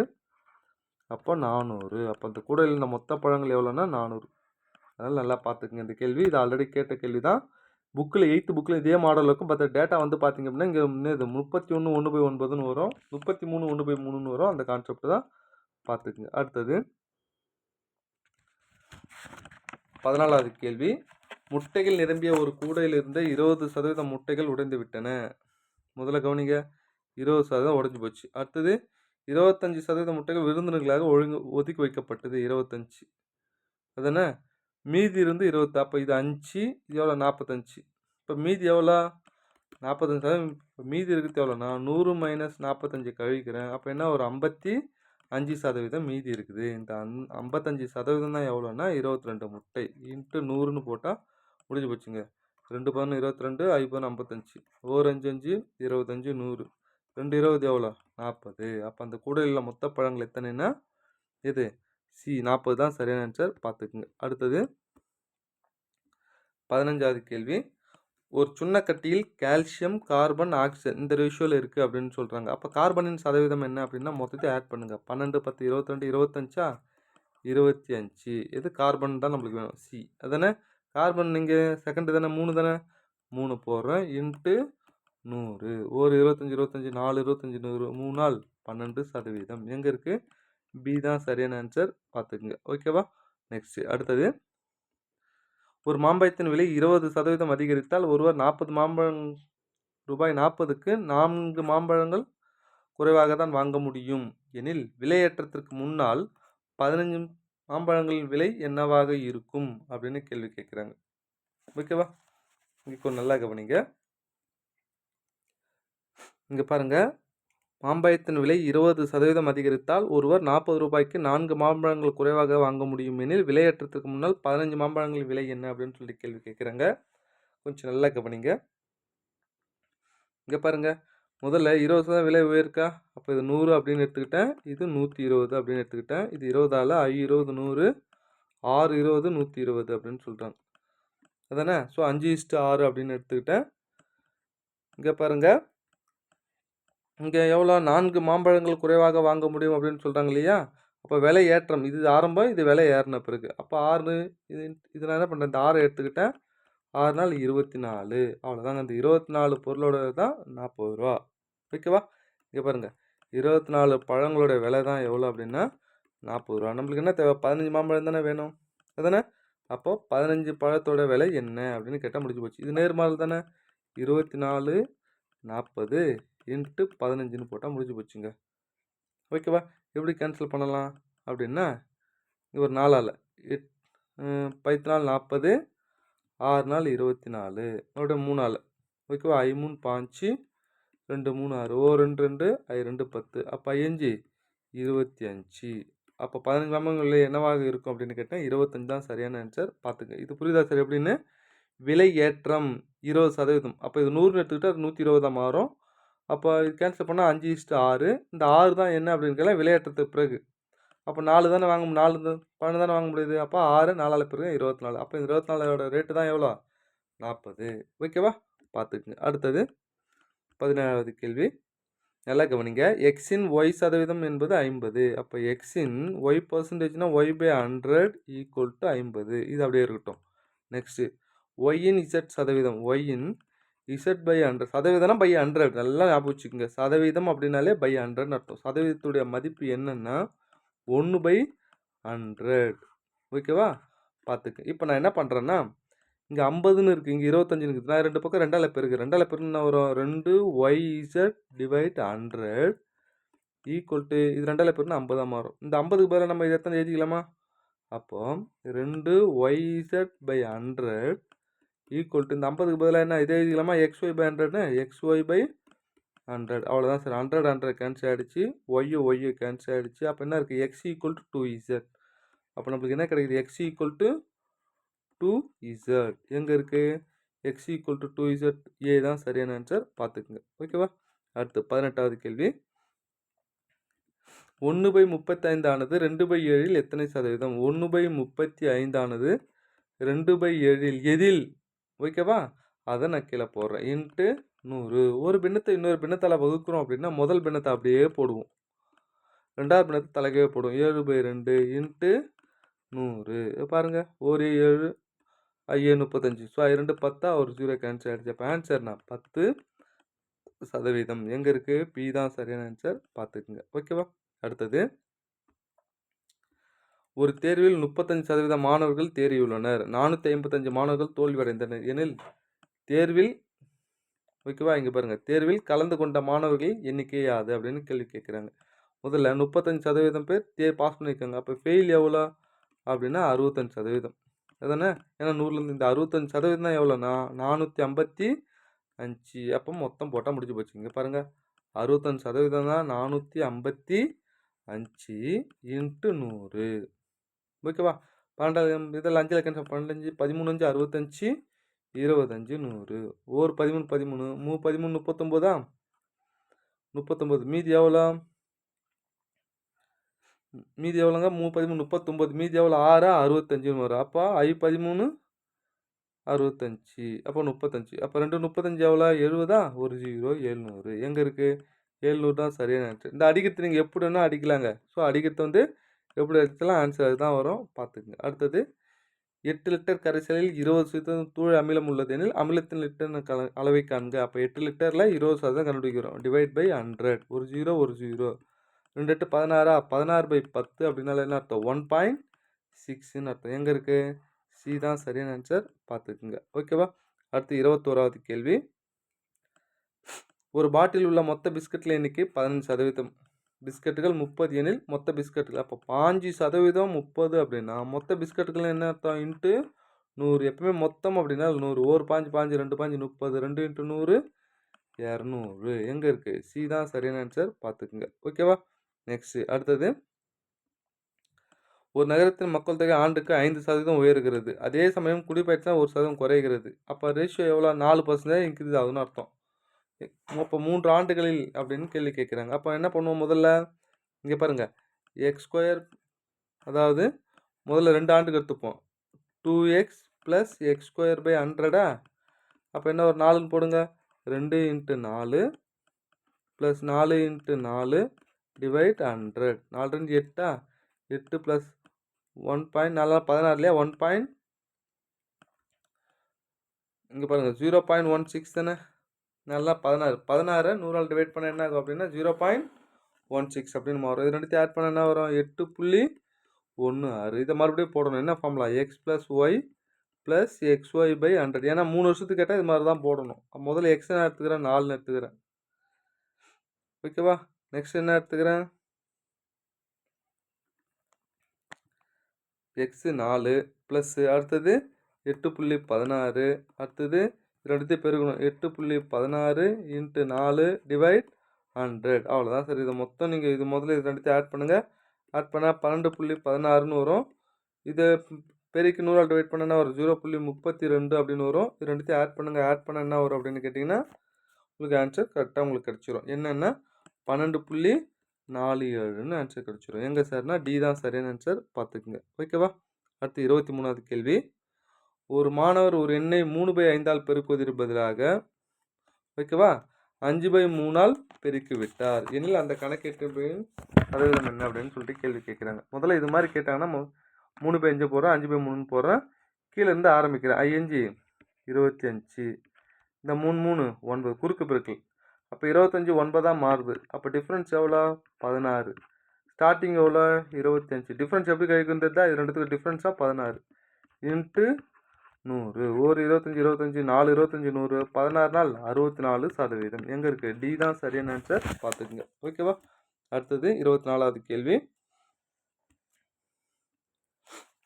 அப்போ 400. அப்போ அந்த கூட இந்த மொத்த பழங்கள் எவ்வளோன்னா 400. அதனால் நல்லா பார்த்துக்குங்க இந்த கேள்வி. இது ஆல்ரெடி கேட்ட கேள்வி தான். புக்கில் 8th புக்கில் இதே மாடல் இருக்கும். பட் டேட்டா வந்து பார்த்தீங்க அப்படின்னா இங்கே இது 31 1/9ன்னு வரும், 33 1/3ன்னு வரும். அந்த கான்செப்ட் தான் பார்த்துக்குங்க. அடுத்தது 14வது கேள்வி. முட்டைகள் நிரம்பிய ஒரு கூடையில் இருந்த 20% முட்டைகள் உடைந்து விட்டன. முதல்ல கவனிங்க, 20% உடைஞ்சு போச்சு. அடுத்தது 25% முட்டைகள் விருந்தினர்களாக ஒதுக்கி வைக்கப்பட்டது. 25 அதானே. மீதி இருந்து 20. அப்போ இது 5, இது எவ்வளோ 45. இப்போ மீதி எவ்வளோ 45%. மீதி இருக்கிறது எவ்வளோண்ணா 100 - 45 கழிக்கிறேன். அப்போ என்ன ஒரு 55% மீதி இருக்குது. இந்த 55% தான் எவ்வளோன்னா 22 முட்டை இன்ட்டு 100ன்னு போட்டால் முடிஞ்சு போச்சுங்க. 2 பதினொன்று 22, 5 பதினொன்று 55, ஒரு 5 5 25 100, 2 20 எவ்வளோ 40. அப்போ அந்த கூடையில் மொத்த பழங்கள் எத்தனைன்னா இது சி 40 தான் சரியான ஆன்சர். பார்த்துக்குங்க. அடுத்தது 15வது கேள்வி. ஒரு சுண்ணக்கட்டியில் கால்சியம், கார்பன், ஆக்சிஜன் இந்த ரேஷியோவில் இருக்குது அப்படின்னு சொல்கிறாங்க. அப்போ கார்பனின் சதவீதம் என்ன அப்படின்னா மொத்தத்தை ஆட் பண்ணுங்கள். 12 10 22 25 25. எது கார்பன் தான் நம்மளுக்கு வேணும், சி அதானே. கார்பன் நீங்கள் செகண்டு தானே, 3 தானே, 3 போடுறேன் இன்ட்டு 100, ஒரு 25 25 4 25 100, 3 நாள் 12%. எங்கே இருக்குது, பி தான் சரியான ஆன்சர். பார்த்துக்குங்க. ஓகேவா. நெக்ஸ்ட் அடுத்தது. ஒரு மாம்பழத்தின் விலை 20% அதிகரித்தால் ஒருவர் 40 மாம்பழம் ரூபாய் 40க்கு 4 மாம்பழங்கள் குறைவாக தான் வாங்க முடியும் எனில் விலையேற்றத்திற்கு முன்னால் 15 மாம்பழங்களின் விலை என்னவாக இருக்கும் அப்படின்னு கேள்வி கேட்குறாங்க. ஓகேவா. இங்கே நல்லா கவனிங்க. இங்கே பாருங்க, மாம்பழத்தின் விலை 20% அதிகரித்தால் ஒருவர் 40 ரூபாய்க்கு 4 மாம்பழங்கள் குறைவாக வாங்க முடியும் எனில் விலையேற்றத்திற்கு முன்னால் 15 மாம்பழங்களின் விலை என்ன அப்படின்னு சொல்லி கேள்வி கேட்குறாங்க. கொஞ்சம் நல்லா கவனிங்க. இங்கே பாருங்க, முதல்ல 20% விலை உயர்க்கா. அப்போ இது 100 அப்படின்னு எடுத்துக்கிட்டேன், இது 120 அப்படின்னு எடுத்துக்கிட்டேன். இது 20ஆல் 5 20 100, 6 20 120 அப்படின்னு சொல்கிறாங்க அதானே. ஸோ 5:6 அப்படின்னு எடுத்துக்கிட்டேன். இங்கே பாருங்க, இங்கே எவ்வளோ 4 மாம்பழங்கள் குறைவாக வாங்க முடியும் அப்படின்னு சொல்கிறாங்க இல்லையா. அப்போ விலை ஏற்றம், இது ஆரம்பம், இது விலை ஏறின பிறகு. அப்போ 6 இது நான் என்ன பண்ணுறேன், இந்த 6 எடுத்துக்கிட்டேன். 6 நாள் 24. அவ்வளோதாங்க. அந்த 24 பொருளோட தான் 40 ரூபா. ஓகேவா. இங்கே பாருங்கள், 24 பழங்களோட விலை தான் எவ்வளோ அப்படின்னா 40 ரூபா. நம்மளுக்கு என்ன தேவை, 15 மாம்பழம் தானே வேணும் அதானே. அப்போது 15 பழத்தோட விலை என்ன அப்படின்னு கேட்டால் முடிஞ்சு போச்சு. இது நேர்மாறல் தானே. 24 40 இன்ட்டு 15ன்னு போட்டால் முடிஞ்சு போச்சுங்க. ஓகேவா. எப்படி கேன்சல் பண்ணலாம் அப்படின்னா, ஒரு 4ஆல் 10 நாள் 40, 6 நாள் 24, மறுபடியும் 3ஆல். ஓகேவா. 5 3 5, 2 3 6, ஓ 2 2, 5 2 10, அப்போ 5 25. அப்போ 15 மாம்பழங்கள் என்னவாக இருக்கும் அப்படின்னு கேட்டேன், 25 தான் சரியான ஆன்சர். பார்த்துங்க. இது புரியுதா சார் எப்படின்னு. விலை ஏற்றம் 20%. அப்போ இது 100 எடுத்துக்கிட்டால் அது 120 மாறும். அப்போ இது கேன்சல் பண்ணால் 5:6. இந்த 6 தான் என்ன அப்படின்னு கேட்டால் விலையேற்றத்துக்கு பிறகு. அப்போ 4 தானே வாங்க 4 12 தானே வாங்க முடியுது. அப்போ 6 4ஆல் பிறகு 24. அப்போ இந்த 24ஓட ரேட்டு தான் எவ்வளோ 40. ஓகேவா. பார்த்துக்குங்க. அடுத்தது 17வது கேள்வி. நல்லா கவனிங்க. எக்ஸின் ஒய் சதவீதம் என்பது 50. அப்போ எக்ஸின் ஒய் பர்சன்டேஜ்னா y/100 = 50. இது அப்படியே இருக்கட்டும். நெக்ஸ்ட்டு ஒய்யின் இசட் சதவீதம், ஒய்யின் z/100 சதவீதம்னா பை 100. நல்லா ஞாபகம் வச்சுக்கோங்க. சதவீதம் அப்படின்னாலே பை 100ன்னு அர்த்தம். சதவீதத்துடைய மதிப்பு என்னன்னா 1/100. ஓகேவா. பார்த்துக்க. இப்போ நான் என்ன பண்ணுறேன்னா, இங்கே 50ன்னு இருக்குது, இங்கே 25 இருக்குது. நான் 2 பக்கம் 2ஆல் பெருக்கு. 2ஆல் பெருக்குன்னா வரும் 2yz/100 = இது 2ஆல் பெருக்குன்னா 50 மாறும். இந்த 50க்கு பதிலாக நம்ம இதை எத்தனை எழுதிக்கலாமா. அப்போ 2yz/100 = இந்த 50க்கு பதிலாக என்ன இதை எழுதிக்கலாமா, xy/100ன்னு xy/100. அவ்வளோதான் சார். 100 100 கேன்சல் ஆகிடுச்சு, ஒய் கேன்சல் ஆகிடுச்சு. அப்போ என்ன இருக்குது, x = 2z. அப்போ நம்மளுக்கு என்ன கிடைக்குது, x = 2z. எங்கே இருக்குது, x = 2z. ஏ தான் சரியான ஆன்சர். பார்த்துக்குங்க. ஓகேவா. அடுத்து 18வது கேள்வி. 1/35 ஆனது 2/7 எத்தனை சதவீதம். 1/35 ஆனது 2/7 எதில். ஓகேவா. அதை நான் கீழே போடுறேன் இன்ட்டு 100. ஒரு பின்னத்தை இன்னொரு பின்னத்தால் வகுக்கிறோம் அப்படின்னா முதல் பின்னத்தை அப்படியே போடுவோம், 2ஆவது பின்னத்தை தலைக்கவே போடுவோம். 7/2 இன்ட்டு 100. பாருங்கள், ஒரு 7 ஐஏ 35. ஸோ 2 10 ஒரு 0 கேன்சல் ஆகிடுச்சு. அப்போ ஆன்சர்னா 10%. எங்கே இருக்குது? பி தான் சரியான ஆன்சர், பார்த்துக்குங்க. ஓகேவா? அடுத்தது, ஒரு தேர்வில் 35% மாணவர்கள் தேறியுள்ளனர், 455 மாணவர்கள் தோல்வியடைந்தனர் எனில் தேர்வில், ஓகேவா, இங்கே பாருங்கள், தேர்வில் கலந்து கொண்ட மாணவர்கள் எண்ணிக்கை யாது அப்படின்னு கேள்வி கேட்குறாங்க. முதல்ல 35% பேர் பாஸ் பண்ணியிருக்காங்க. அப்போ ஃபெயில் எவ்வளோ அப்படின்னா 65%. அதானே? ஏன்னா 100லேருந்து இந்த 65% தான் எவ்வளோண்ணா 455. அப்போ மொத்தம் போட்டால் முடிஞ்சு போச்சு. இங்கே பாருங்கள், 65% தான் 455 இன்ட்டு 100. ஓகேவா? 12 இதில் 5 கேன்சல், 12 13 65 25 100. ஒரு 13 13 13 39. 39 மீதி எவ்வளோ? மீதி எவ்வளோங்க? 13 39. மீதி எவ்வளோ? 6 65 வரும். அப்போ I13 65. அப்போ 35. அப்போ 2 35 எவ்வளோ? 70. ஒரு 0 700. எங்கே இருக்குது? 700 தான் சரியான ஆன்சர். இந்த அடிக்கிறது நீங்கள் எப்படி வேணால் அடிக்கலாங்க. ஸோ அடிக்கிறது எப்படி அடித்தாலும் ஆன்சர் அதுதான் வரும், பார்த்துக்குங்க. அடுத்தது, 8 லிட்டர் கரைசலில் 20% தூள் அமிலம் உள்ளது எனில் அமிலத்தின் லிட்டர் அளவை காண்க. அப்போ 8 லிட்டரில் 20% கண்டுபிடிக்கிறோம். Divide by 100. ஒரு 0 ஒரு 0. 2 8 16. 16/10 அப்படின்னால என்ன அர்த்தம்? 1.6ன்னு அர்த்தம். எங்கே இருக்குது? சி தான் சரியான ஆன்சர், பார்த்துக்குங்க. ஓகேவா? அடுத்து 21வது கேள்வி. ஒரு பாட்டில் உள்ள மொத்த பிஸ்கட்டில் எண்ணிக்கை 15%. பிஸ்கட்டுகள் 30 எனில் மொத்த பிஸ்கட்டுகள், அப்போ 5% 30 அப்படின்னா மொத்த பிஸ்கட்டுகள் என்ன அர்த்தம்? இன்ட்டு 100. எப்பவுமே மொத்தம் அப்படின்னா 100. ஒரு 5 5 2 5 30. 2 இன்ட்டு 100 200. எங்கே இருக்குது? சி தான் சரியான ஆன்சர், பார்த்துக்குங்க. ஓகேவா? நெக்ஸ்ட், அடுத்தது, ஒரு நகரத்தின் மக்கள் தொகை ஆண்டுக்கு 5% உயர்கிறது, அதே சமயம் குடிபெயர்ச்சினா 1% குறைகிறது. அப்போ ரேஷியோ எவ்வளோ? 4% இன்க்ரீஸ் ஆகுதுன்னு அர்த்தம். அப்போ 3 ஆண்டுகளில் அப்படின்னு கேள்வி கேட்குறாங்க. அப்போ என்ன பண்ணுவோம்? முதல்ல இங்கே பாருங்கள், x², அதாவது முதல்ல 2 ஆண்டுக்கு எடுத்துப்போம். 2x + x²/100. அப்போ என்ன, ஒரு 4ன்னு போடுங்க. 2 × 4 + 4 × 4 டிவைட் 100. 4 2 8. 8 + 1.4 16 இல்லையா? 1. இங்கே பாருங்கள், 0.16 தானே? நல்லா 16. 16 100ஆல் டிவைட் பண்ண என்ன ஆகும் அப்படின்னா 0.16 அப்படின்னு மாறும். இது ரெண்டுத்தையும் ஆட் பண்ண என்ன வரும்? 8.16. இதை மறுபடியும் போடணும். என்ன ஃபார்முலா? x + y + xy/100. ஏன்னா 3 வருஷத்துக்கு கேட்டால் இது மாதிரி தான் போடணும். முதல்ல x என்ன எடுத்துக்கிறேன்? 4ன்னு எடுத்துக்கிறேன். ஓகேவா? நெக்ஸ்ட் என்ன எடுத்துக்கிறேன்? x 4 ப்ளஸ் அடுத்தது 8.16. அடுத்தது ரெண்டுத்தையும் பெருக்கணும். 8.16 × 4 டிவைட் 100. அவ்வளோதான் சார். இதை மொத்தம் நீங்கள் இது முதல்ல இது ரெண்டுத்தையும் ஆட் பண்ணுங்கள். ஆட் பண்ணால் 12.16ன்னு வரும். இதை பெருக்கி 100ஆல் டிவைட் பண்ண என்ன வரும்? 0.32 அப்படின்னு வரும். இது ரெண்டுத்தையும் ஆட் பண்ணுங்கள். ஆட் பண்ண என்ன வரும் அப்படின்னு கேட்டிங்கன்னா உங்களுக்கு ஆன்சர் கரெக்டாக உங்களுக்கு கிடச்சிரும். என்னென்னா 12.47ன்னு ஆன்சர் கிடச்சிரும். எங்கே சார்னா டி தான் சரியான ஆன்சர், பார்த்துக்குங்க. ஓகேவா? அடுத்து 23வது கேள்வி. ஒரு மாணவர் ஒரு எண்ணை 3/5ஆல் பெருக்குவதற்கு பதிலாக, ஓகேவா, 5/3ஆல் பெருக்கிவிட்டார் எனில் அந்த கணக்கீட்டின் சதவீதம் என்ன அப்படின்னு சொல்லிட்டு கேள்வி கேட்குறாங்க. முதல்ல இது மாதிரி கேட்டாங்கன்னா 3/5 போடுறேன், 5/3 போடுறேன், கீழே இருந்து ஆரம்பிக்கிறேன். 5 25. இந்த 3 3 9 குறுக்கு பெருக்கல். அப்போ 25 9ஆக மாறுது. அப்போ டிஃப்ரென்ஸ் எவ்வளோ? 16. ஸ்டார்டிங் எவ்வளோ? 25. டிஃப்ரென்ஸ் எப்படி கழிக்குன்றது தான் இது ரெண்டுத்துக்கு டிஃப்ரென்ஸாக 16 இன்ட்டு 100. ஒரு 25 25 4 25 100 16 நாள் 64%. எங்கே இருக்குது? டி தான் சரியான ஆன்சர், பார்த்துக்குங்க. ஓகேவா? அடுத்தது 24வது கேள்வி.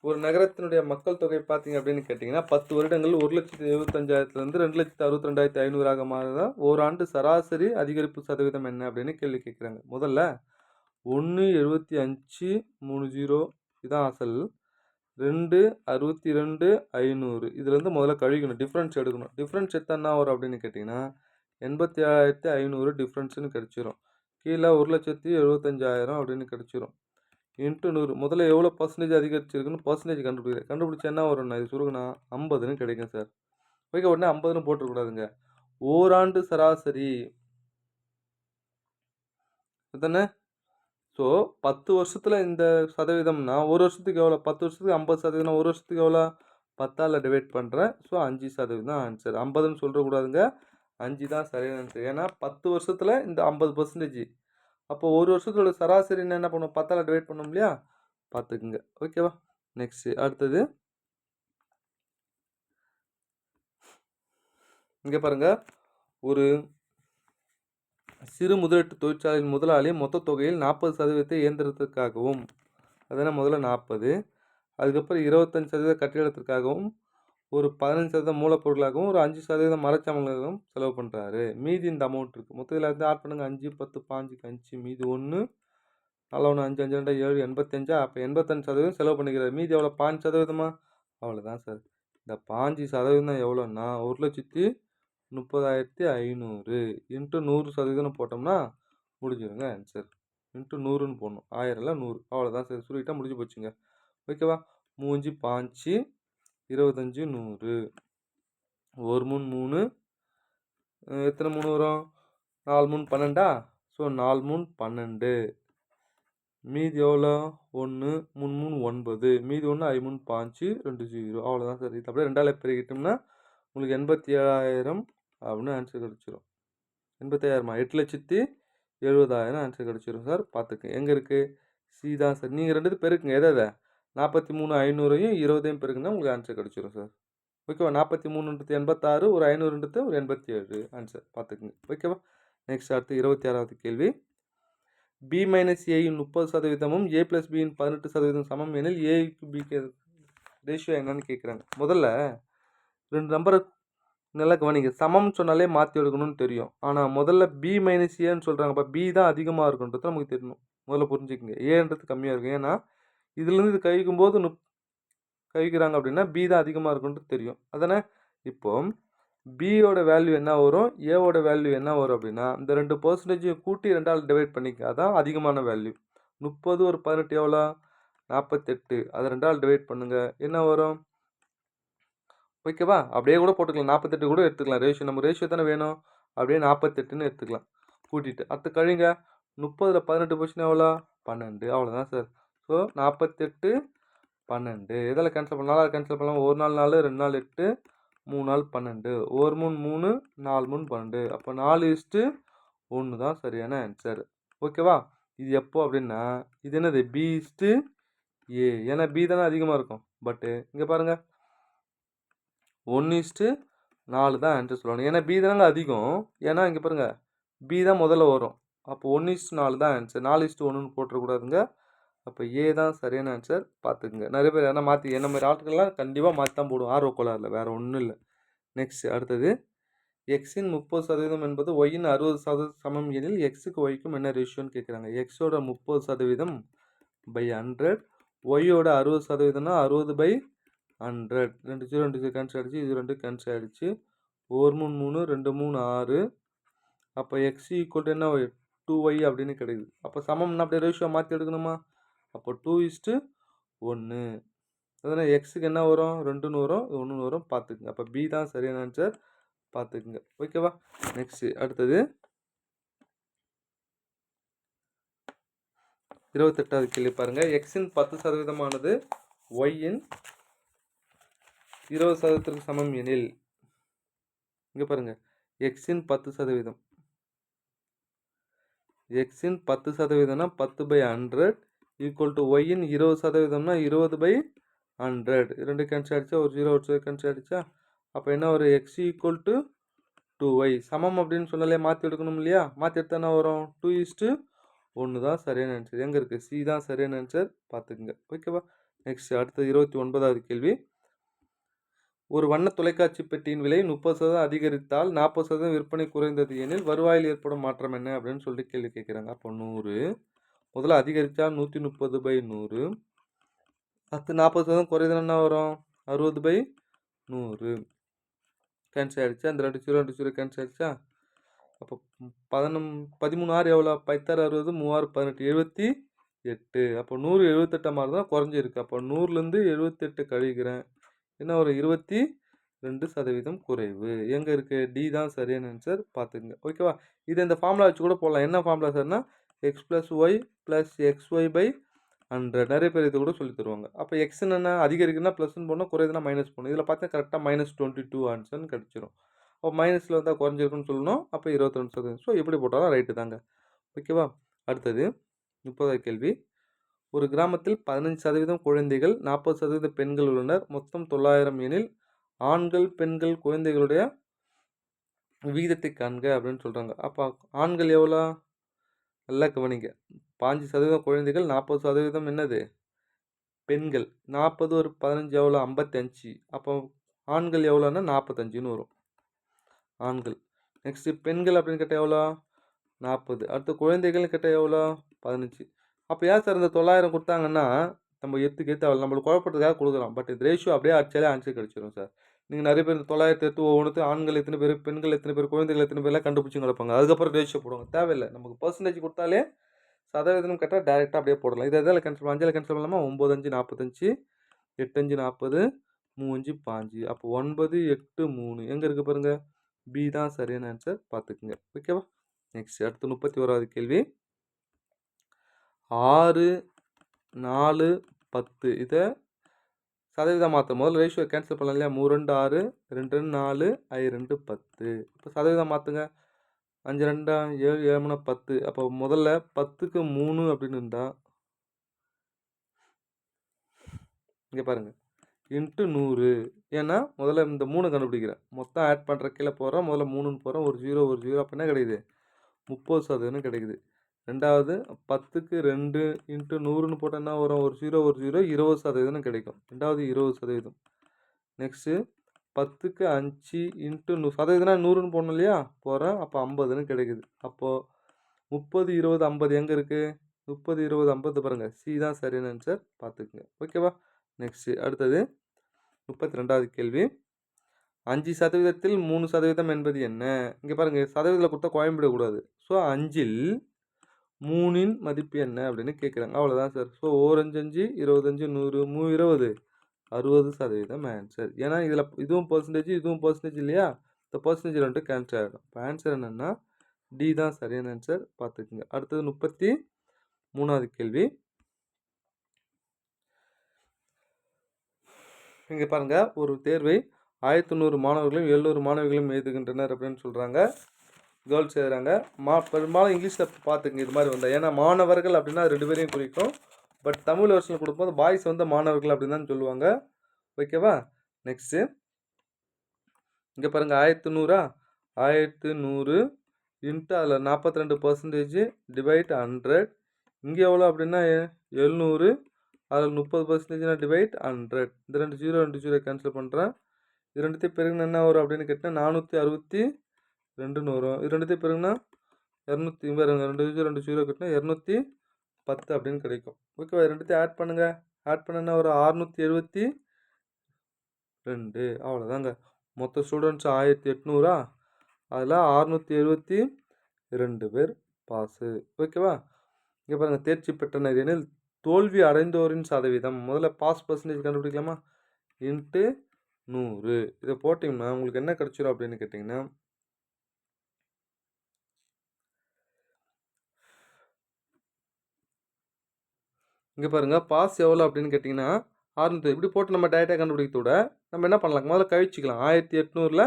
ஒரு நகரத்தினுடைய மக்கள் தொகை பார்த்தீங்க அப்படின்னு கேட்டிங்கன்னா 10 வருடங்கள் 1,75,000 2,62,500 மாறுதான். ஓராண்டு சராசரி அதிகரிப்பு சதவீதம் என்ன அப்படின்னு கேள்வி கேட்குறாங்க. முதல்ல 1,75,30 இதுதான் அசல். 2 62,500 இதுலேருந்து முதல்ல கழிக்கணும், டிஃப்ரென்ஸ் எடுக்கணும். டிஃப்ரென்ஸ் எடுத்தால் என்ன வரும் அப்படின்னு கேட்டிங்கன்னா 87,500 டிஃப்ரென்ஸ்னு கிடச்சிரும். கீழே 1,75,000 அப்படின்னு கிடச்சிரும். இன்ட்டு 100. முதல்ல எவ்வளோ பர்சன்டேஜ் அதிகரிச்சிருக்குன்னு பர்சன்டேஜ் கண்டுபிடிக்கிறேன். கண்டுபிடிச்சா என்ன வரும்ண்ணா? இது சுருக்குனா 50ன்னு கிடைக்கும் சார். ஓகே, உடனே 50ன்னு போட்டுக்கூடாதுங்க. ஓராண்டு சராசரி தானே? ஸோ 10 வருஷத்தில் இந்த சதவீதம்னா ஒரு வருஷத்துக்கு எவ்வளோ? 10 வருஷத்துக்கு 50%. ஒரு வருஷத்துக்கு எவ்வளோ? 10ஆல் டிவைட் பண்ணுறேன். ஸோ 5% தான் ஆன்சர். 50ன்னு சொல்லிடக்கூடாதுங்க. 5 தான் சரியான ஆன்சர். ஏன்னா 10 வருஷத்தில் இந்த 50%. அப்போ ஒரு வருஷத்தோட சராசரி என்ன பண்ணும்? 10ஆல் டிவைட் பண்ணோம் இல்லையா? பார்த்துக்குங்க. ஓகேவா? நெக்ஸ்ட்டு அடுத்தது இங்கே பாருங்கள். ஒரு சிறு முதலீட்டு தொழிற்சாலையின் முதலாளி மொத்த தொகையில் 40% இயந்திரத்திற்காகவும், அதனால் முதல்ல 40, அதுக்கப்புறம் 25% கட்டிடத்திற்காகவும், ஒரு 15% மூலப்பொருளாகவும், ஒரு 5% மரச்சாமான்களுக்கும் செலவு பண்ணுறாரு. மீதி இந்த அமௌண்ட் இருக்குது. மொத்தம் எல்லாத்தையும் ஆட் பண்ணுங்கள். 5, 10, 5, 5 மீதி 1, 4, 1, 5, 5, 2, 7, 85. அப்போ 85% செலவு பண்ணிக்கிறார். மீதி எவ்வளோ? 5%மா? அவ்வளோதான் சார். இந்த 5% எவ்வளோன்னா 1,30,500 இன்ட்டு 100% போட்டோம்னா முடிஞ்சிருங்க ஆன்சர். இன்ட்டு 100ன்னு போடணும். 1000 இல்லை 100. அவ்வளோதான் சார். சுருக்கிட்டா முடிஞ்சு போச்சுங்க. ஓகேவா? 3 5 25 100. 1 3 3 எத்தனை 3 வரும்? 4 3 12ஆ? ஸோ 4 3 12. மீதி எவ்வளோ? 1 3 3 9. மீதி 1 5 3 5 2 0. அவ்வளோதான் சார். இது அப்படியே 2ஆல் பெருக்கிட்டோம்னா உங்களுக்கு 87,000 அப்படின்னு ஆன்சர் கிடச்சிரும். 85,000மா? 8,70,000 ஆன்சர் கிடச்சிரும் சார். பார்த்துக்க எங்கே இருக்குது? சி தான் சார். நீங்கள் ரெண்டு பெருக்குங்க. எதை 43,500ஐயும் 20ஐயும் பெருக்குன்னா உங்களுக்கு ஆன்சர் கிடச்சிரும் சார். ஓகேவா? 43ன்றது 86, ஒரு 500ன்றது ஒரு 87 ஆன்சர். பார்த்துக்குங்க. ஓகேவா? நெக்ஸ்ட் அடுத்து 26வது கேள்வி. பி மைனஸ் ஏயின் 30%ம் ஏ ப்ளஸ் பியின் 18% சமம் எனில் ஏக்கு பிக்கு ரேஷியோ என்னன்னு கேட்குறாங்க. முதல்ல 2 நம்பரை நல்லா கவனிங்க. சமம் சொன்னாலே மாற்றி எடுக்கணும்னு தெரியும். ஆனால் முதல்ல பி மைனஸ் ஏன்னு சொல்கிறாங்க. அப்போ பி தான் அதிகமாக இருக்குன்றது நமக்கு தெரியணும். முதல்ல புரிஞ்சுக்கங்க. ஏன்றது கம்மியாக இருக்கும். ஏன்னா இதுலேருந்து இது கழிக்கும் போது கழிக்கிறாங்க அப்படின்னா பி தான் அதிகமாக இருக்குன்றது தெரியும். அதனால் இப்போ பியோட வேல்யூ என்ன வரும், ஏவோட வேல்யூ என்ன வரும் அப்படின்னா இந்த 2% கூட்டி 2ஆல் டிவைட் பண்ணிக்க. அதான் அதிகமான வேல்யூ. 30 ஒரு 18 எவ்வளோ? 48. அதை 2ஆல் டிவைட் பண்ணுங்கள். என்ன வரும்? ஓகேவா? அப்படியே கூட போட்டுக்கலாம். 48 கூட எடுத்துக்கலாம். ரேஷியோ நம்ம ரேஷியோ தானே வேணும். அப்படியே 48ன்னு எடுத்துக்கலாம் கூட்டிட்டு. அடுத்து கழிங்க. 30ல் 18 போச்சுன்னா எவ்வளோ? 12. அவ்வளோதான் சார். ஸோ 48 12. எதில் கேன்சல் பண்ணலாம்? 4ஆல் கேன்சல் பண்ணலாம். 1 நாள் 4, 2 நாள் 8, 3 நாள் 12. 1 3 3, 4 3 12. அப்போ 4:1 தான் சரியான ஆன்சர். ஓகேவா? இது எப்போ அப்படின்னா இது என்னது? B:A. ஏன்னா பி தானே அதிகமாக இருக்கும். பட்டு இங்கே பாருங்கள் 1:4 தான் ஆன்சர் சொல்லணும். ஏன்னா பி தானங்க அதிகம். ஏன்னா இங்கே பாருங்கள் பி தான் முதல்ல வரும். அப்போ 1:4 தான் ஆன்சர். 4:1ன்னு போட்டுறக்கூடாதுங்க. அப்போ ஏ தான் சரியான ஆன்சர். பார்த்துக்குங்க. நிறைய பேர் ஏன்னா மாற்றி என்ன மாதிரி ஆட்கள்லாம் கண்டிப்பாக மாற்றி தான் போடுவோம். ஆர்வ கோளாறுல வேறு ஒன்றும் இல்லை. நெக்ஸ்ட் அடுத்தது எக்ஸின் 30% என்பது ஒய்யின் 60% சமம் எனில் எக்ஸுக்கு ஒய்க்கும் என்ன ரேஷியோன்னு கேட்குறாங்க. எக்ஸோட 30% பை 100, ஒய்யோட 60%னா 60/100. 2 0 2 0 கேன்சல் ஆகிடுச்சு. இது 2 கேன்சல் ஆகிடுச்சு. 1 3 3 2 3 6. அப்போ எக்ஸ் ஈக்குவல் என்ன 2y அப்படின்னு கிடைக்குது. அப்போ சமம்னா அப்படியே ரேஷியோ மாற்றி எடுக்கணுமா? அப்போ 2:1. அதனால் எக்ஸுக்கு என்ன வரும்? 2ன்னு வரும், 1ன்னு வரும். பார்த்துக்குங்க. அப்போ பி தான் சரியான ஆன்சர். பார்த்துக்குங்க. ஓகேவா? நெக்ஸ்ட்டு அடுத்தது 28வது கேள்வி பாருங்கள். எக்ஸின் 10%ஆனது ஒய்யின் 20%க்கு சமம் எனில் இங்கே பாருங்கள் எக்ஸின் 10%. எக்ஸின் 10%னா 10/100 ஈக்குவல் டு ஒய்யின் 20%னா 20/100. 2 கேன்சல் ஆகிடுச்சா? ஒரு 0 ஒரு 0 கேன்சல் ஆகிடுச்சா? அப்போ என்ன ஒரு எக்ஸ் ஈக்குவல் டு 2y சமம் அப்படின்னு சொன்னாலே மாற்றி எடுக்கணும் இல்லையா? மாற்றி எடுத்தால் என்ன வரும்? 2:1 தான் சரியான ஆன்சர். எங்கே இருக்குது? சி தான் சரியான ஆன்சர். பார்த்துக்குங்க. ஓகேவா? நெக்ஸ்ட் அடுத்த 29வது கேள்வி. ஒரு வண்ண தொலைக்காட்சி பெட்டியின் விலை 30% அதிகரித்தால் 40% விற்பனை குறைந்தது எனில் வருவாயில் ஏற்படும் மாற்றம் என்ன அப்படின்னு சொல்லிட்டு கேள்வி கேட்குறாங்க. அப்போ 100 முதல்ல அதிகரித்தால் 130/100. அடுத்து 40% குறையுதுன்னா என்ன வரும்? 60/100. கேன்சல் ஆகிடுச்சா? அந்த 2 0 2 0 கேன்சல் ஆகிடுச்சா? அப்போ 13 6 எவ்வளோ? 10 60 3 18 78. அப்போ 100 78 மாதிரி தான் குறைஞ்சிருக்கு. அப்போ 100லேருந்து 78 கழிக்கிறேன். என்ன ஒரு 22% குறைவு. எங்கே இருக்குது? டி தான் சரியான ஆன்சர். பார்த்துக்குங்க. ஓகேவா? இது இந்த ஃபார்முலா வச்சு கூட போடலாம். என்ன ஃபார்முலா சார்னா x + y + xy/100 100 நிறைய பேர் இது கூட சொல்லி தருவாங்க. அப்போ எக்ஸ்ன்னு என்ன அதிகரிக்குதுன்னா ப்ளஸ்ன்னு போடணும், குறையுதுன்னா மைனஸ் போடணும். இதில் பார்த்தா கரெக்டாக -22 ஆன்சர்னு கிடச்சிரும். அப்போ மைனஸில் வந்தால் குறைஞ்சிருக்குன்னு சொல்லணும். அப்போ 22%. ஸோ எப்படி போட்டாலும் ரைட்டு தாங்க. ஓகேவா? அடுத்தது 30வது கேள்வி. ஒரு கிராமத்தில் 15% குழந்தைகள், 40% பெண்கள் உள்ளனர். மொத்தம் 900 எனில் ஆண்கள், பெண்கள், குழந்தைகளுடைய விகிதத்தை காண்க அப்படின்னு சொல்கிறாங்க. அப்போ ஆண்கள் எவ்வளோ? நல்லா கவனிங்க. 5% குழந்தைகள், 40% என்னது? பெண்கள். 40 ஒரு 15 எவ்வளோ? 55. அப்போ ஆண்கள் எவ்வளோன்னா 45ன்னு வரும். ஆண்கள். நெக்ஸ்ட்டு பெண்கள் அப்படின்னு கேட்டால் எவ்வளோ? 40. அடுத்து குழந்தைகள்னு கேட்டால் எவ்வளோ? 15. அப்போ ஏன் சார் இந்த 900 கொடுத்தாங்கன்னா, நம்ம எடுத்துக்க தேவையில்ல. நம்மளுக்கு குழப்பத்துக்காக கொடுக்குறோம். பட் இந்த ரேஷியோ அப்படியே அடிச்சாலே ஆன்சர் கிடச்சிரும் சார். நீங்கள் நிறைய பேர் இந்த 900 எடுத்து ஒவ்வொன்றுத்தையும் ஆண்கள் எத்தனை பேர், பெண்கள் எத்தனை பேர், குழந்தைகள் எத்தனை பேர்லாம் கண்டுபிடிச்சி கிடப்பாங்க. அதுக்கப்புறம் ரேஷியோ போடுவாங்க. தேவையில்லை. நமக்கு பெர்சன்டேஜ் கொடுத்தாலே சதவீதம் கேட்டால் டேரெக்டாக அப்படியே போடலாம். இது எதால் கேன்சல் 5ல் கேன்சல் பண்ணலாமா? 9, 5, 45, 8, 5, 40, 3, 5, 5. அப்போ 9, 8, 3 எங்கே இருக்குது பாருங்க? பி தான் சரியான ஆன்சர். பார்த்துக்குங்க. ஓகேவா? நெக்ஸ்ட் அடுத்து 31வது கேள்வி. 6, 4, 10 இதை சதவீதம் மாற்ற முதல்ல ரேஷியோ கேன்சல் பண்ணலாம் இல்லையா? 3, 2, 6, 2, 2, 4, 5, 2, 10. இப்போ சதவீதம் மாற்றுங்க. 5, 2, 7, 7, 3, 10. அப்போ முதல்ல 10க்கு 3 அப்படின்னு இருந்தால் இங்கே பாருங்கள் இன்ட்டு 100. ஏன்னா முதல்ல இந்த 3 கண்டுபிடிக்கிறேன். மொத்தம் ஆட் பண்ணுற கீழே போகிறோம். முதல்ல 3ன்னு போகிறோம். ஒரு 0 ஒரு 0 அப்போ என்ன கிடைக்குது? 30% கிடைக்குது. ரெண்டாவது 10க்கு 2 இன்ட்டு 100ன்னு போட்டால் என்ன வரும்? ஒரு 0 ஒரு 0 20% கிடைக்கும். ரெண்டாவது 20%. நெக்ஸ்ட்டு 10க்கு 5 இன்ட்டு சதவீதம்னா 100ன்னு போடணும் இல்லையா? போகிறேன். அப்போ 50ன்னு கிடைக்குது. அப்போது 30, 20, 50 எங்கே இருக்குது? 30, 20, 50 பாருங்கள். சி தான் சரியான ஆன்சர். பார்த்துக்குங்க. ஓகேவா? நெக்ஸ்ட்டு அடுத்தது 32வது கேள்வி. 5%ல் 3% என்பது என்ன? இங்கே பாருங்கள் சதவீதத்தில் கொடுத்தா குழம்பிடக்கூடாது. ஸோ 5ல் 3ன் மதிப்பு என்ன அப்படின்னு கேட்குறாங்க. அவ்வளோதான் சார். So 1 5 5 25 100 3 20 60% answer. ஏன்னா இதில் இதுவும் பர்சன்டேஜ் இதுவும் பர்சன்டேஜ் இல்லையா? இந்த பர்சன்டேஜ் ரெண்டு கேன்சல் ஆகிடும். இப்போ ஆன்சர் என்னென்னா டி தான் சரியான ஆன்சர். பார்த்துக்குங்க. அடுத்தது 33வது கேள்வி. இங்கே பாருங்கள் ஒரு தேர்வை 1100 மாணவர்களும் 700 மாணவிகளும் எழுதுகின்றனர் அப்படின்னு சொல்கிறாங்க. கேர்ள்ஸ் எழுதுறாங்க. பெரும்பாலும் இங்கிலீஷில் பார்த்துங்க இது மாதிரி வந்தால். ஏன்னா மாணவர்கள் அப்படின்னா 2 பேரையும் குறிக்கும். பட் தமிழ் வருஷனில் கொடுக்கும்போது பாய்ஸ் வந்து மாணவர்கள் அப்படின்னு தான் சொல்லுவாங்க. ஓகேவா? நெக்ஸ்ட்டு இங்கே பாருங்கள் 1100 1100 இன்ட்டு அதில் 42% டிவைட் 100. இங்கே எவ்வளோ அப்படின்னா 700 அதில் 30% டிவைட் 100. இந்த 2 0 கேன்சல் பண்ணுறேன். இது ரெண்டுத்தையும் பெருகுனா என்ன வரும் அப்படின்னு கேட்டால் 462ன்னு வரும். இது ரெண்டுத்தையும் பெருகுனா 200 பாருங்க 2 0 கட்டினா 210 அப்படின்னு கிடைக்கும். ஓகேவா? ரெண்டுத்தையும் ஆட் பண்ணுங்கள். ஆட் பண்ணனா ஒரு 672. அவ்வளோதாங்க. மொத்த ஸ்டூடெண்ட்ஸ் 1800 அதில் 672 பேர் பாஸு. ஓகேவா? இங்கே பாருங்கள் தேர்ச்சி பெற்றனர் எனில் தோல்வி அடைந்தோரின் சதவீதம். முதல்ல பாஸ் பர்சன்டேஜ் கண்டுபிடிக்கலாமா? இன்ட்டு 100. இதை போட்டிங்கன்னா உங்களுக்கு என்ன கிடச்சிரும் அப்படின்னு கேட்டிங்கன்னா இங்கே பாருங்கள் பாஸ் எவ்வளோ அப்படின்னு கேட்டிங்கன்னா 600. இப்படி போட்டு நம்ம டேரெக்டாக கண்டுபிடிக்கிறத விட நம்ம என்ன பண்ணலாம்? முதல்ல கழிச்சிக்கலாம். 1800ல்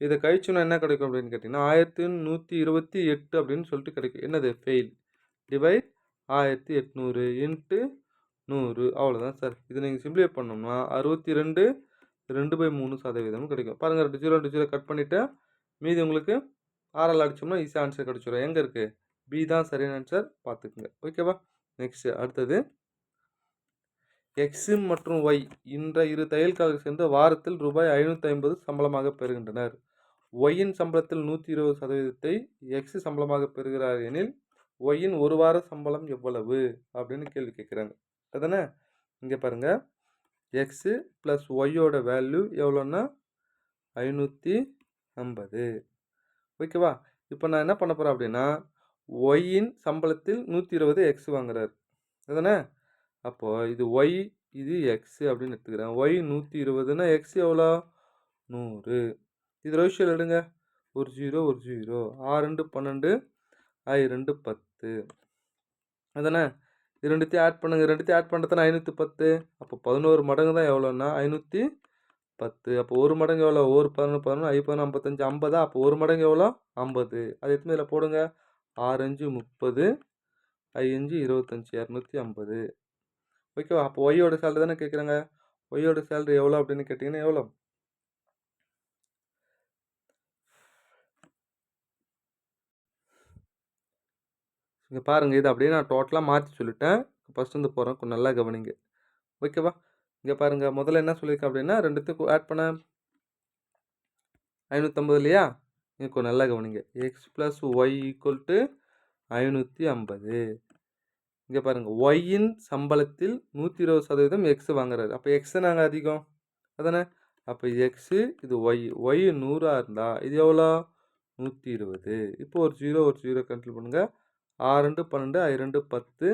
இதை கழிச்சோன்னா என்ன கிடைக்கும் அப்படின்னு கேட்டிங்கன்னா 1128 அப்படின்னு சொல்லிட்டு கிடைக்கும். என்னது? ஃபெயில். Divide 1800 into 100. அவ்வளோதான் சார். இதை நீங்கள் சிம்பிளிஃபை பண்ணோம்னா 62 2/3% கிடைக்கும். பாருங்கள் 2 0 கட் பண்ணிவிட்டு மீதி உங்களுக்கு 6ஆல் அடிச்சோம்னா ஈஸியாக ஆன்சர் கிடச்சிடும். எங்கே இருக்குது? பி தான் சரியான ஆன்சர். பார்த்துக்குங்க. ஓகேவா? நெக்ஸ்ட்டு அடுத்தது எக்ஸ் மற்றும் ஒய் என்ற இரு தையல்காரர்கள் சேர்ந்து வாரத்தில் ரூபாய் 550 சம்பளமாக பெறுகின்றனர். ஒய்யின் சம்பளத்தில் 120%த்தை எக்ஸ் சம்பளமாக பெறுகிறார் எனில் ஒய்யின் ஒரு வார சம்பளம் எவ்வளவு அப்படின்னு கேள்வி கேட்குறாங்க. அதுதானே? இங்கே பாருங்கள் எக்ஸு ப்ளஸ் ஒய்யோட வேல்யூ எவ்வளோன்னா 550. ஓகேவா? இப்போ நான் என்ன பண்ண போகிறேன் அப்படின்னா ஒய்யின் சம்பளத்தில் 120 எக்ஸ் வாங்குறாரு. அதுதானே? அப்போது இது ஒய் இது எக்ஸு அப்படின்னு எடுத்துக்கிறேன். ஒய் 120ன்னா எக்ஸ் எவ்வளோ? 100. இது ரேஷியோவில் எடுங்க. ஒரு 0 ஒரு 0 6 2 12 I 2 10. அதுதானே? இது ரெண்டுத்தையும் ஆட் பண்ணுங்க. ரெண்டுத்தையும் ஆட் பண்ணுறதுனா 510. அப்போ 11 மடங்கு தான் எவ்வளோன்னா 510. அப்போ ஒரு மடங்கு எவ்வளோ? ஒரு 11 11 5 11 55 50. அப்போ ஒரு மடங்கு எவ்வளோ? 50. அதை எடுத்து இதில் போடுங்க. 6 5 30 5 25 250. ஓகேவா? அப்போ ஒய்யோட சேலரி தானே கேட்குறாங்க. ஒய்யோட சேலரி எவ்வளோ அப்படின்னு கேட்டிங்கன்னா எவ்வளோ? இங்கே பாருங்கள், இது அப்படியே நான் டோட்டலாக மாற்றி சொல்லிட்டேன். ஃபஸ்ட்டு வந்து போகிறேன், கொஞ்சம் நல்லா கவனிங்க. ஓகேவா? இங்கே பாருங்கள், முதல்ல என்ன சொல்லியிருக்கேன் அப்படின்னா ரெண்டுத்துக்கும் ஆட் பண்ண 550 இல்லையா? இங்கே கொஞ்சம் நல்லா கவனிங்க. X plus y equal to 550. இங்கே பாருங்கள், ஒய்யின் சம்பளத்தில் 120% எக்ஸ் வாங்குறாரு. அப்போ எக்ஸை நாங்கள் அதிகம் அதானே? அப்போ எக்ஸு இது ஒய் 100 இருந்தால் இது எவ்வளோ? 120. இப்போ ஒரு ஜீரோ கன்சிடர் பண்ணுங்கள். 6 2 12 I 2 10.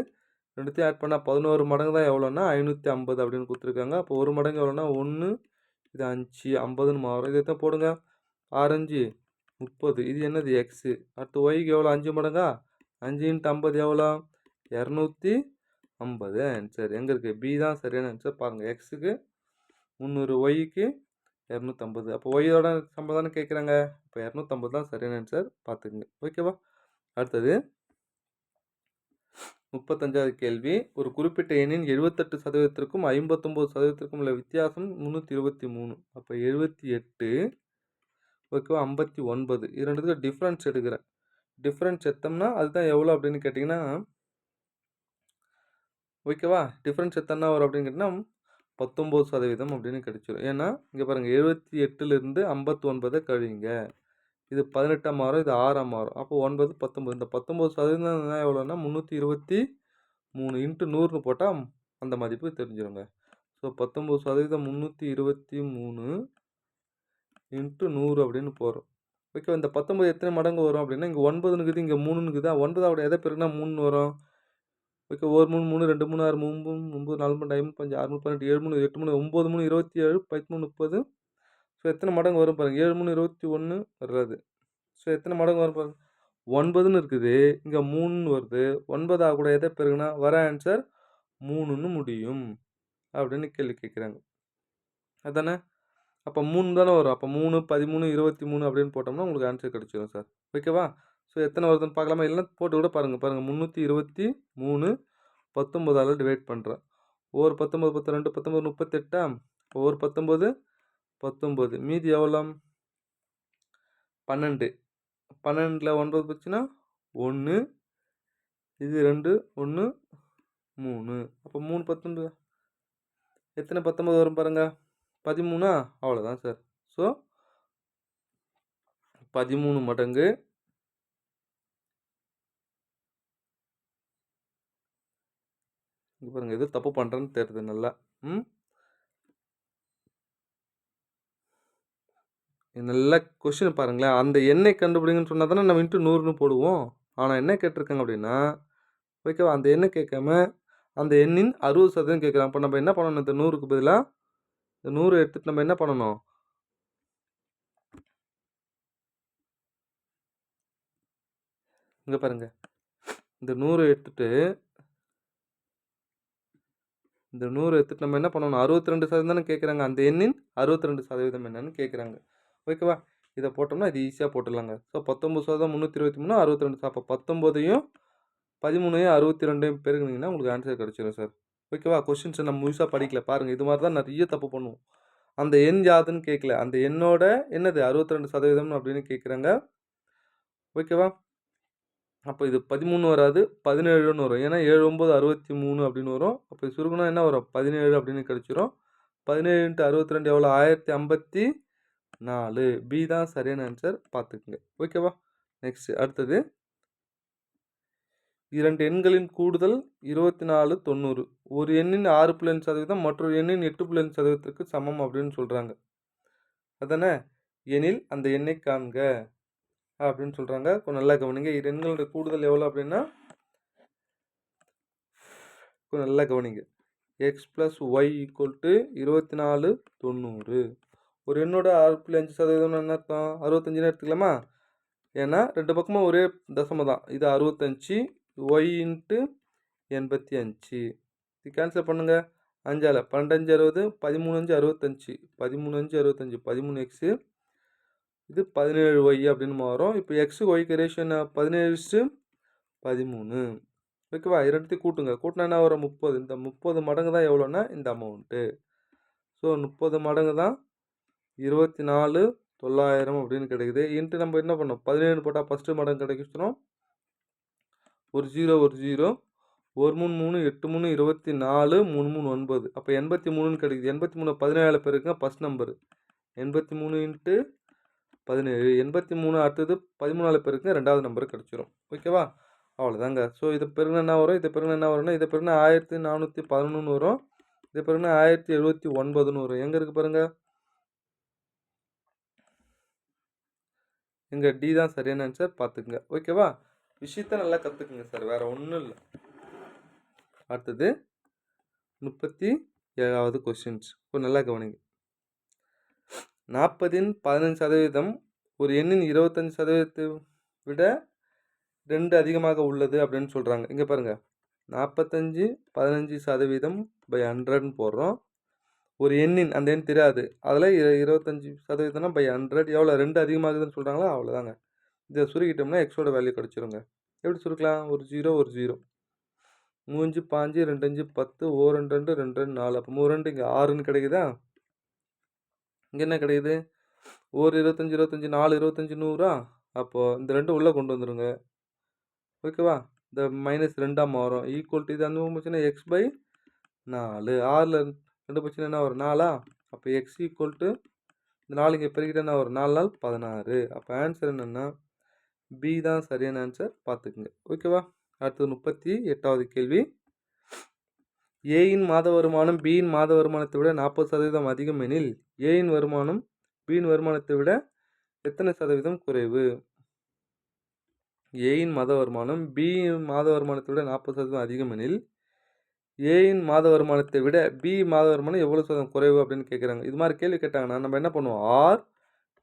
ரெண்டுத்தையும் ஆட் பண்ணால் 11 மடங்கு தான் எவ்வளோன்னா 550 அப்படின்னு கொடுத்துருக்காங்க. அப்போ ஒரு மடங்கு எவ்வளோன்னா 1, இது 5 50ன்னு மாறும். இதை தான் போடுங்க. 6 5 30. இது என்னது? எக்ஸு. அடுத்து ஒய்க்கு எவ்வளோ? 5 மடங்கா? 5 × 50 எவ்வளோ? 250. ஆன்சர் எங்கே இருக்குது? பி தான் சரியான ஆன்சர். பாருங்கள், எக்ஸுக்கு 300, ஒய்க்கு 250. அப்போ ஒய்யோட சம்பளம் தானே கேட்குறாங்க. இப்போ 250 தான் சரியான ஆன்சர். பார்த்துக்குங்க. ஓகேவா? அடுத்தது 35வது கேள்வி. ஒரு குறிப்பிட்ட எண்ணின் 78%க்கும் 59%க்கும் உள்ள வித்தியாசம் 323. அப்போ 78, ஓகேவா, 59. இது ரெண்டுத்துக்கும் டிஃப்ரென்ஸ் எடுக்கிறேன். டிஃப்ரென்ஸ் எடுத்தோம்னா அதுதான் எவ்வளோ அப்படின்னு கேட்டிங்கன்னா, ஓகேவா, டிஃப்ரென்ஸ் எத்தனை வரும் அப்படின்னு கேட்டிங்கன்னா 19% அப்படின்னு கிடைச்சிடும். ஏன்னா இங்கே பாருங்கள், 78லேருந்து 59 கழிங்க. இது 18 மாறும், இது 6 மாறும். அப்போ 9 19. இந்த 19% எவ்வளோன்னா 323 இன்ட்டு 100ன்னு போட்டால் அந்த மதிப்பு தெரிஞ்சிருங்க. ஸோ 19% 323 இன்ட்டு 100 அப்படின்னு போகிறோம். ஓகே, இந்த 19 எத்தனை மடங்கு வரும் அப்படின்னா, இங்கே 9 இருக்குது, இங்கே 3 இருக்குது. 9 எதை பெருக்குனா 3 வரும். ஓகே, 1 3 3 2 3 6 3 9 4 5 5 6 18 7 3 8 3 9 3 27 13 30. ஸோ எத்தனை மடங்கு வரும் பாருங்கள். 7 3 21 வராது. ஸோ எத்தனை மடங்கு வரும் பாருங்கள். 9ன்னு இருக்குது, இங்கே 3ன்னு வருது. 9 கூட எதை பெருகுனா வர ஆன்சர் 3ன்னு முடியும் அப்படின்னு கேள்வி கேட்குறாங்க. அதானே? அப்போ 3 தானே வரும். அப்போ 3 13 23 அப்படின்னு போட்டோம்னா உங்களுக்கு ஆன்சர் கிடச்சிடும் சார். ஓகேவா? ஸோ எத்தனை வருதுன்னு பார்க்கலாமா? இல்லைன்னா போட்டு கூட பாருங்கள். 323 19ஆல் டிவைட் பண்ணுறேன். ஒரு 19 10 2 19 38. ஒரு 19 19. மீதி எவ்வளோ? 12. 12ல் 9 போச்சுன்னா 1. இது 2 1 3. அப்போ 3 19 எத்தனை 19 வரும் பாருங்க. 13. அவ்வளோதான் சார். ஸோ 13 மடங்கு இங்கே பாருங்கள், எது தப்பு பண்ணுறேன்னு தெரியுது நல்லா. நல்ல கொஷின் பாருங்களேன். அந்த எண்ணெய் கண்டுபிடிங்கன்னு சொன்னால் தானே நம்ம இன்ட்டு 100ன்னு போடுவோம். ஆனால் என்ன கேட்டிருக்காங்க அப்படின்னா, ஓகேவா, அந்த எண்ணெய் கேட்காம அந்த எண்ணின் 60% கேட்குறாங்க. இப்போ நம்ம என்ன பண்ணணும்? இந்த 100க்கு பதிலாக இந்த 100 எடுத்துகிட்டு நம்ம என்ன பண்ணணும்? இங்கே பாருங்க, இந்த 100 எடுத்துகிட்டு நம்ம என்ன பண்ணணும்? 62% தானே கேட்குறாங்க. அந்த எண்ணின் 62% என்னன்னு கேட்குறாங்க. ஓகேவா? இதை போட்டோம்னா இது ஈஸியாக போட்டுடலாங்க. ஸோ 19% 323 62. அப்போ 19ஐயும் 13ஐயும் 62ஐயும் பெருகுனீங்கன்னா உங்களுக்கு ஆன்சர் கிடச்சிடும் சார். ஓகேவா? கொஷின்ஸை நம்ம முழுசாக படிக்கல பாருங்கள். இது மாதிரி தான் நிறைய தப்பு பண்ணுவோம். அந்த எண் யாதுன்னு கேட்கல, அந்த எண்ணோட என்னது 62% அப்படின்னு கேட்குறாங்க. ஓகேவா? அப்போ இது 13 வராது, 17ன்னு வரும். ஏன்னா 7 9 63 அப்படின்னு வரும். அப்போ சுருக்குனா என்ன வரும்? 17 அப்படின்னு கிடச்சிரும். 17 × 62 எவ்வளோ? 1054. பி தான் சரியான ஆன்சர். பார்த்துக்குங்க. ஓகேவா? நெக்ஸ்ட் அடுத்தது, 2 எண்களின் கூடுதல் 24 90. ஒரு எண்ணின் 6.5% மற்றொரு எண்ணின் 8.5%க்கு சமம் அப்படின்னு சொல்கிறாங்க. அதானே? எனில் அந்த எண்ணை காண்க அப்படின்னு சொல்கிறாங்க. கொஞ்சம் நல்லா கவனிங்க. இரு எண்களோட கூடுதல் எவ்வளோ அப்படின்னா, கொஞ்சம் நல்லா கவனிங்க. X plus y equal to 24 90. ஒரு எண்ணோட 6.5% என்ன அர்த்தம்? 65ன்னு எடுத்துக்கலாமா? ஏன்னா ரெண்டு பக்கமும் ஒரே தசமம் தான். இது 65 ஒய் இன்ட்டு 85. இது கேன்சல் பண்ணுங்க. 5ஆல் 12 5 60, 13 5 65, 13 5 65, 13x, இது 17y அப்படின்னு மாறும். இப்போ எக்ஸு ஒய்க்கு ரேஷியோ என்ன? 17:13. ஓகேவா? இரண்டுத்தையும் கூட்டுங்க. கூட்டினா என்ன வரும்? 30. இந்த 30 மடங்கு தான் எவ்வளோன்னா இந்த அமௌண்ட்டு. ஸோ 30 மடங்கு தான் 24,900 அப்படின்னு கிடைக்குது. இன்ட்டு நம்ம என்ன பண்ணோம்? 17 போட்டால் ஃபஸ்ட்டு மடங்கு கிடைச்சிடும். ஒரு 0 ஒரு 0, 1 3 3 8 3 24, 3 3 9. அப்போ 83ன்னு கிடைக்குது. 83 17 பேருக்குங்க ஃபஸ்ட் நம்பரு. 83 இன்ட்டு 17. 83 அடுத்தது 13 பேருக்குங்க ரெண்டாவது நம்பர் கிடச்சிரும். ஓகேவா? அவ்வளோதாங்க. ஸோ இதை பெருங்க என்ன வரும்? இதை பெருங்க என்ன வரும்னா, இதை பெருங்க 1411 வரும். இதை பெருங்க 1079ன்னு வரும். எங்கே இருக்குது பாருங்கள். இங்கே டி தான் சரியான ஆன்சர், பார்த்துக்குங்க. ஓகேவா? விஷயத்த நல்லா கற்றுக்குங்க சார், வேறு ஒன்றும் இல்லை. அடுத்தது 37வது கொஸ்டின்ஸ். இப்போ நல்லா கவனிங்க. 40ன் 15% ஒரு எண்ணின் 25% விட 2 அதிகமாக உள்ளது அப்படின்னு சொல்கிறாங்க. இங்கே பாருங்கள், 45 15% பை 100ன்னு போடுறோம். ஒரு எண்ணின், அந்த எண் தெரியாது, அதில் 25% பை 100 எவ்வளோ 2 அதிகமாகுதுன்னு சொல்கிறாங்களா? அவ்வளோதாங்க. இதை சுருக்கிட்டோம்னா எக்ஸோட வேல்யூ கிடச்சிருங்க. எப்படி சுருக்கலாம்? ஒரு 0 ஒரு 0, 3 5 2 5 10, 1 2 2 2 2 4. அப்போ 3 2 இங்கே 6ன்னு கிடைக்குதா? இங்கே என்ன கிடைக்குது? ஒரு 25 25 4 25 100. அப்போது இந்த 2 உள்ளே கொண்டு வந்துடுங்க. ஓகேவா? இந்த -2ஆக மாறும். ஈக்குவல் டு இது அந்த போச்சுன்னா x/4. 6ல் 2 போச்சுன்னா என்ன வரும்? 4. அப்போ x ஈக்குவல் டு இந்த 4 இங்கே பெருக்கிட்டா என்ன வரும்? 4 4 16. அப்போ ஆன்சர் என்னென்னா பி தான் சரியான ஆன்சர், பார்த்துக்குங்க. ஓகேவா? அடுத்தது 38வது கேள்வி. ஏயின் மாத வருமானம் பியின் மாத வருமானத்தை விட 40% அதிகம் எனில் ஏயின் வருமானம் பியின் வருமானத்தை விட எத்தனை சதவீதம் குறைவு? ஏயின் மாத வருமானம் பியின் மாத வருமானத்தை விட 40% அதிகம் எனில் ஏயின் மாத வருமானத்தை விட பி மாத வருமானம் எவ்வளோ சதவீதம் குறைவு அப்படின்னு கேட்குறாங்க. இது மாதிரி கேள்வி கேட்டாங்கன்னா நம்ம என்ன பண்ணுவோம்? R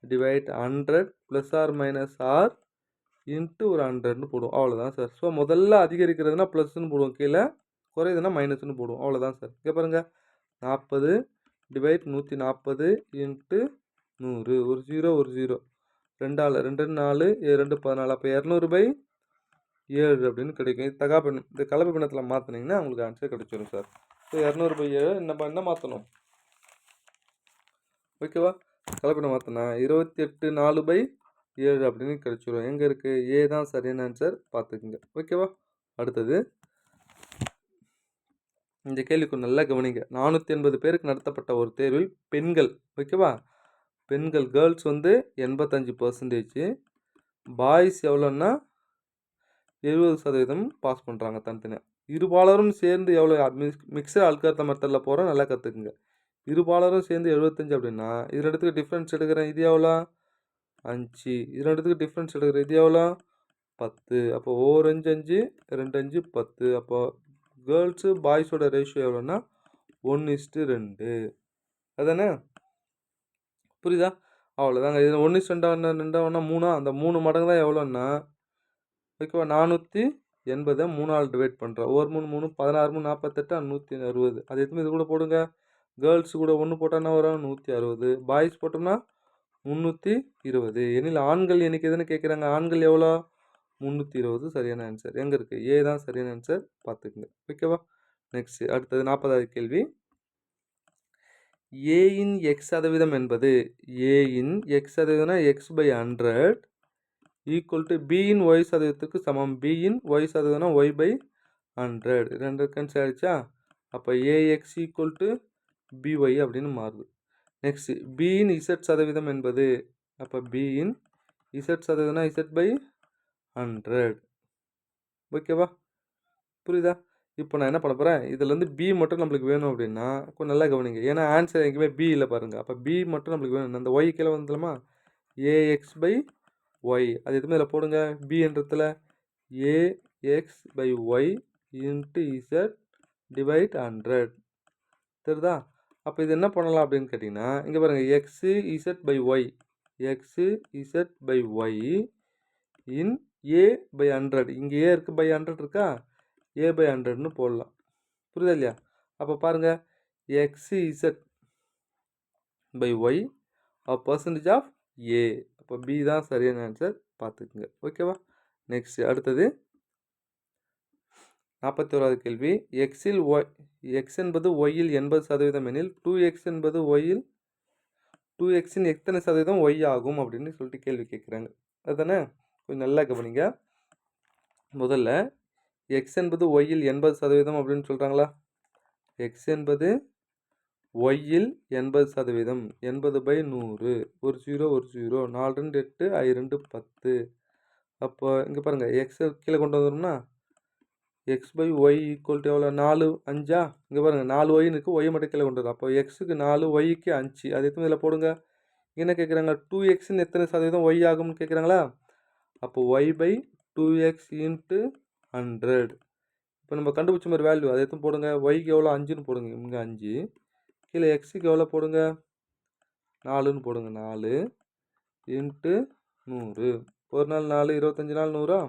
divide 100 plus R minus R into ஒரு 100ன்னு போடுவோம். அவ்வளோதான் சார். ஸோ முதல்ல அதிகரிக்கிறதுனா ப்ளஸ்ன்னு போடுவோம், கீழே குறையுதுன்னா மைனஸ்ன்னு போடுவோம். அவ்வளோதான் சார். இங்கே பாருங்கள், 40 டிவைட் 140 இன்ட்டு 100, ஒரு 0 ஒரு 0, 2ஆல் 2 4 2 14. அப்போ 200/7 அப்படின்னு கிடைக்கும். இது தகாப்பெண், இந்த கலப்பு பின்னத்தில் மாற்றினீங்கன்னா உங்களுக்கு ஆன்சர் கிடைச்சிடும் சார். ஸோ 200/7 நம்ம என்ன மாற்றணும்? ஓகேவா? கலப்பினை மாற்றினா 28 4/7 அப்படின்னு கிடைச்சிடும். எங்கே இருக்குது? ஏ தான் சரியான ஆன்சர், பார்த்துக்குங்க. ஓகேவா? அடுத்தது இந்த கேள்விக்கு நல்லா கவனிங்க. 480 பேருக்கு நடத்தப்பட்ட ஒரு தேர்வில் பெண்கள், ஓகேவா, பெண்கள் கேர்ள்ஸ் வந்து 85%, பாய்ஸ் எவ்வளோன்னா 70% பாஸ் பண்ணுறாங்க தனித்தனியாக. இருபாலரும் சேர்ந்து எவ்வளோ? மிக்சர் அல்காரிதம் மெத்தடில் போகிறோம், நல்லா கற்றுக்குங்க. இருபாலரும் சேர்ந்து 75 அப்படின்னா இது ரெண்டுத்துக்கு டிஃப்ரென்ஸ் எடுக்கிறேன், இது எவ்வளோ? 5. இது ரெண்டுத்துக்கு டிஃப்ரென்ஸ் எடுக்கிறேன், இது எவ்வளோ? 10. அப்போ 1 5 5 2 5 10. அப்போ கேர்ள்ஸு பாய்ஸோட ரேஷியோ எவ்வளோன்னா 1:2. அதானே? புரியுதா? அவ்வளோதாங்க. இது 1:2 2 3. அந்த 3 மடங்கு தான் எவ்வளோன்னா, ஓகேவா, 480 3ஆல் டிவைட் பண்ணுறோம். 1 3 3 16 3 48 160. அது எத்தனை இது கூட போடுங்க. கேர்ள்ஸ் கூட 1 போட்டால் என்ன வரும்? 160. பாய்ஸ் போட்டோம்னா 320. எனில் ஆண்கள் எண்ணிக்கை எதுன்னு கேட்குறாங்க. ஆண்கள் எவ்வளோ? 320 சரியான ஆன்சர். எங்கே இருக்குது? ஏ தான் சரியான ஆன்சர், பார்த்துக்குங்க. ஓகேவா? நெக்ஸ்ட் அடுத்தது 40வது கேள்வி. ஏயின் எக்ஸ் சதவீதம் என்பது ஏயின் எக்ஸ் சதவீதம்னா x/100 ஈக்குவல் டு பியின் ஒய் சதவீதத்துக்கு சமம். பியின் ஒய் சதவீதம்னா y/100. 2 கேன்சல் ஆகிடுச்சா? அப்போ ஏஎக்ஸ் ஈக்குவல் டு பிஒய் அப்படின்னு மாறுது. நெக்ஸ்ட் பியின் இசட் சதவீதம் என்பது, அப்போ பியின் இசட் சதவீதம்னா z/100. ஓகேவா? புரியுதா? இப்போ நான் என்ன பண்ண போகிறேன், இதுலேருந்து பி மட்டும் நம்மளுக்கு வேணும் அப்படின்னா கொஞ்சம் நல்லா கவனிங்க. ஏன்னா ஆன்சர் எங்கேயுமே பி இல்லை பாருங்கள். அப்போ பி மட்டும் நம்மளுக்கு வேணும். அந்த ஒய் கீழே வந்துடலாமா? ax/y. அது எதுவுமே இதில் போடுங்க. பின்றதுல ax/y இன்ட்டு இசட் டிவைட் 100. தெரியுதா? அப்போ இது என்ன பண்ணலாம் அப்படின்னு கேட்டிங்கன்னா, இங்கே பாருங்கள், எக்ஸு z/y, எக்ஸு z/y இன் a/100. இங்கே ஏ இருக்குது, பை 100 இருக்கா? a/100ன்னு போடலாம். புரியுதா இல்லையா? அப்போ பாருங்கள், x/z/y பர்சன்டேஜ் ஆஃப் a. அப்போ பி தான் சரியான ஆன்சர், பார்த்துக்குங்க. ஓகேவா? நெக்ஸ்ட் அடுத்தது 41வது கேள்வி. x என்பது ஒய்யில் 80% எனில் 2x என்பது ஒய்யில் 2xன் எத்தனை சதவீதம் ஒய் ஆகும் அப்படின்னு சொல்லிட்டு கேள்வி கேட்குறாங்க. அதுதானே? கொஞ்சம் நல்லா கவனிங்க. முதல்ல x என்பது ஒய்யில் 80% அப்படின்னு சொல்கிறாங்களா? x என்பது ஒய்யில் 80%, 80/100, ஒரு 0 ஒரு 0, 4 2 8, I 2 10. அப்போ இங்கே பாருங்கள், எக்ஸை கீழே கொண்டு வந்துடணும்னா x/y ஈக்குவல் டு எவ்வளோ? 4 5. இங்கே பாருங்கள், 4 ஒய்னு இருக்குது, ஒய் மட்டும் கீழே கொண்டு வரும். அப்போ எக்ஸுக்கு 4, ஒய்க்கு 5. அது எத்தனை இதில் போடுங்க. என்ன கேட்குறாங்க? 2xன்னு எத்தனை சதவீதம் ஒய் ஆகும்னு கேட்குறாங்களா? அப்போ y/2x × 100. இப்போ நம்ம கண்டுபிடிச்ச மாதிரி வேல்யூ அதை எத்தனை போடுங்க. ஒய்க்கு எவ்வளோ? 5ன்னு போடுங்க. இங்கே 5. கீழே எக்ஸுக்கு எவ்வளோ போடுங்க? 4ன்னு போடுங்க. 4 × 100. ஒரு நாள் 4, 25 நாள் 100.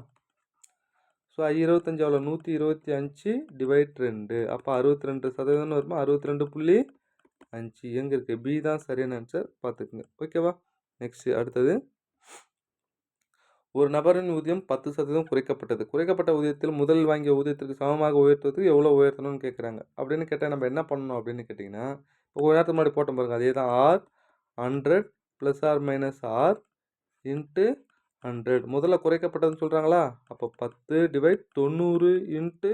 ஸோ 25 எவ்வளோ? 125 / 2. அப்போ 62% வருமா? 62.5. எங்கே இருக்குது? பி தான் சரியான ஆன்சர், பார்த்துக்குங்க. ஓகேவா? நெக்ஸ்ட் அடுத்தது, ஒரு நபரின் ஊதியம் 10% குறைக்கப்பட்டது. குறைக்கப்பட்ட ஊதியத்தில் முதல் வாங்கிய ஊதியத்திற்கு சமமாக உயர்த்துவதற்கு எவ்வளோ உயர்த்தணும்னு கேட்குறாங்க. அப்படின்னு கேட்டால் நம்ம என்ன பண்ணணும் அப்படின்னு கேட்டிங்கன்னா, இப்போ ஒரு நேரத்துக்கு முன்னாடி போட்டோம் பாருங்கள், அதே தான் R 100 ± R × 100. முதல்ல குறைக்கப்பட்டதுன்னு சொல்கிறாங்களா? அப்போ 10 / 90 ×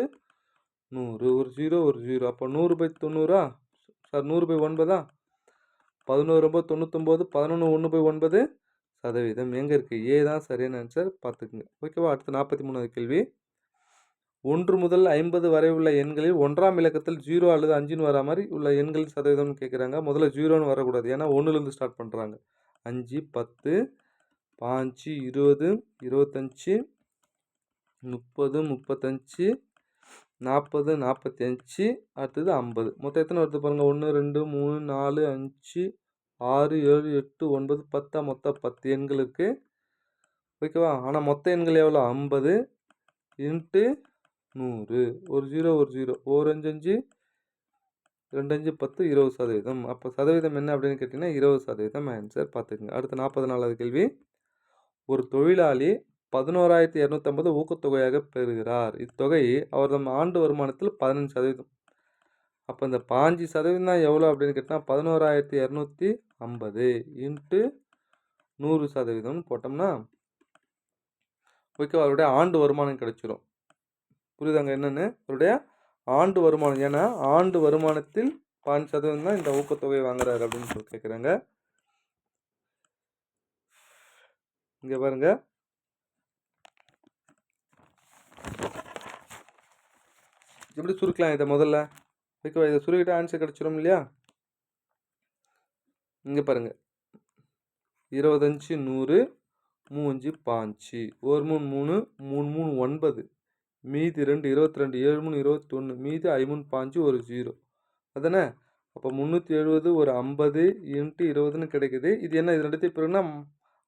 100. ஒரு 0 ஒரு 0. அப்போ 100/90. சார் 100/9. 11/99, 11 1/9%. எங்கே இருக்குது? ஏ தான் சரியான ஆன்சர், பார்த்துக்குங்க. ஓகேவா? அடுத்து 43வது கேள்வி. 1 முதல் 50 வரை உள்ள எண்களில் 1ஆம் இலக்கத்தில் 0 அல்லது 5ன்னு வர மாதிரி உள்ள எண்களின் சதவீதம்னு கேட்குறாங்க. முதல்ல 0ன்னு வரக்கூடாது, ஏன்னா 1லேருந்து ஸ்டார்ட் பண்ணுறாங்க. 5 10 5 20 25 30 35 40 45, அடுத்தது 50. மொத்தம் எத்தனை வருது பாருங்கள். 1 2 3 4 5 6 7 8 9 10. மொத்தம் 10 எண்கள் இருக்குது. ஓகேவா? ஆனால் மொத்த எண்கள் எவ்வளோ? 50 × 100. ஒரு 0 ஒரு 0. 1 5 5 2 5 10, 20%. அப்போ சதவீதம் என்ன அப்படின்னு கேட்டிங்கன்னா 20% ஆன்சர், பார்த்துக்குங்க. அடுத்து 44வது கேள்வி. ஒரு தொழிலாளி 11,250 ஊக்கத்தொகையாக பெறுகிறார். இத்தொகை அவரது ஆண்டு வருமானத்தில் 15%. அப்போ இந்த 15% தான் எவ்வளோ அப்படின்னு கேட்டால் 11,250 × 100% போட்டோம்னா ஓகே, அவருடைய ஆண்டு வருமானம் கிடைச்சிரும். புரியுதாங்க என்னென்னு? அவருடைய ஆண்டு வருமானம். ஏன்னா ஆண்டு வருமானத்தில் 15% தான் இந்த ஊக்கத்தொகை வாங்குறாரு அப்படின்னு சொல்லி கேட்குறாங்க. இங்கே பாருங்க, எப்படி சுருக்கலாம் இதை முதல்ல. ஓகேவா? இதை சுருக்கிட்ட ஆன்சர் கிடச்சிரும் இல்லையா? இங்கே பாருங்கள், 25 100 3 5 1 3 3 3 3 9, மீதி 2 22 7 3 21, மீதி 5 ஒரு 0. அதானே? அப்போ 370 ஒரு 50 × 20ன்னு கிடைக்குது. இது என்ன? இது ரெண்டுத்தையும் பிறகுனா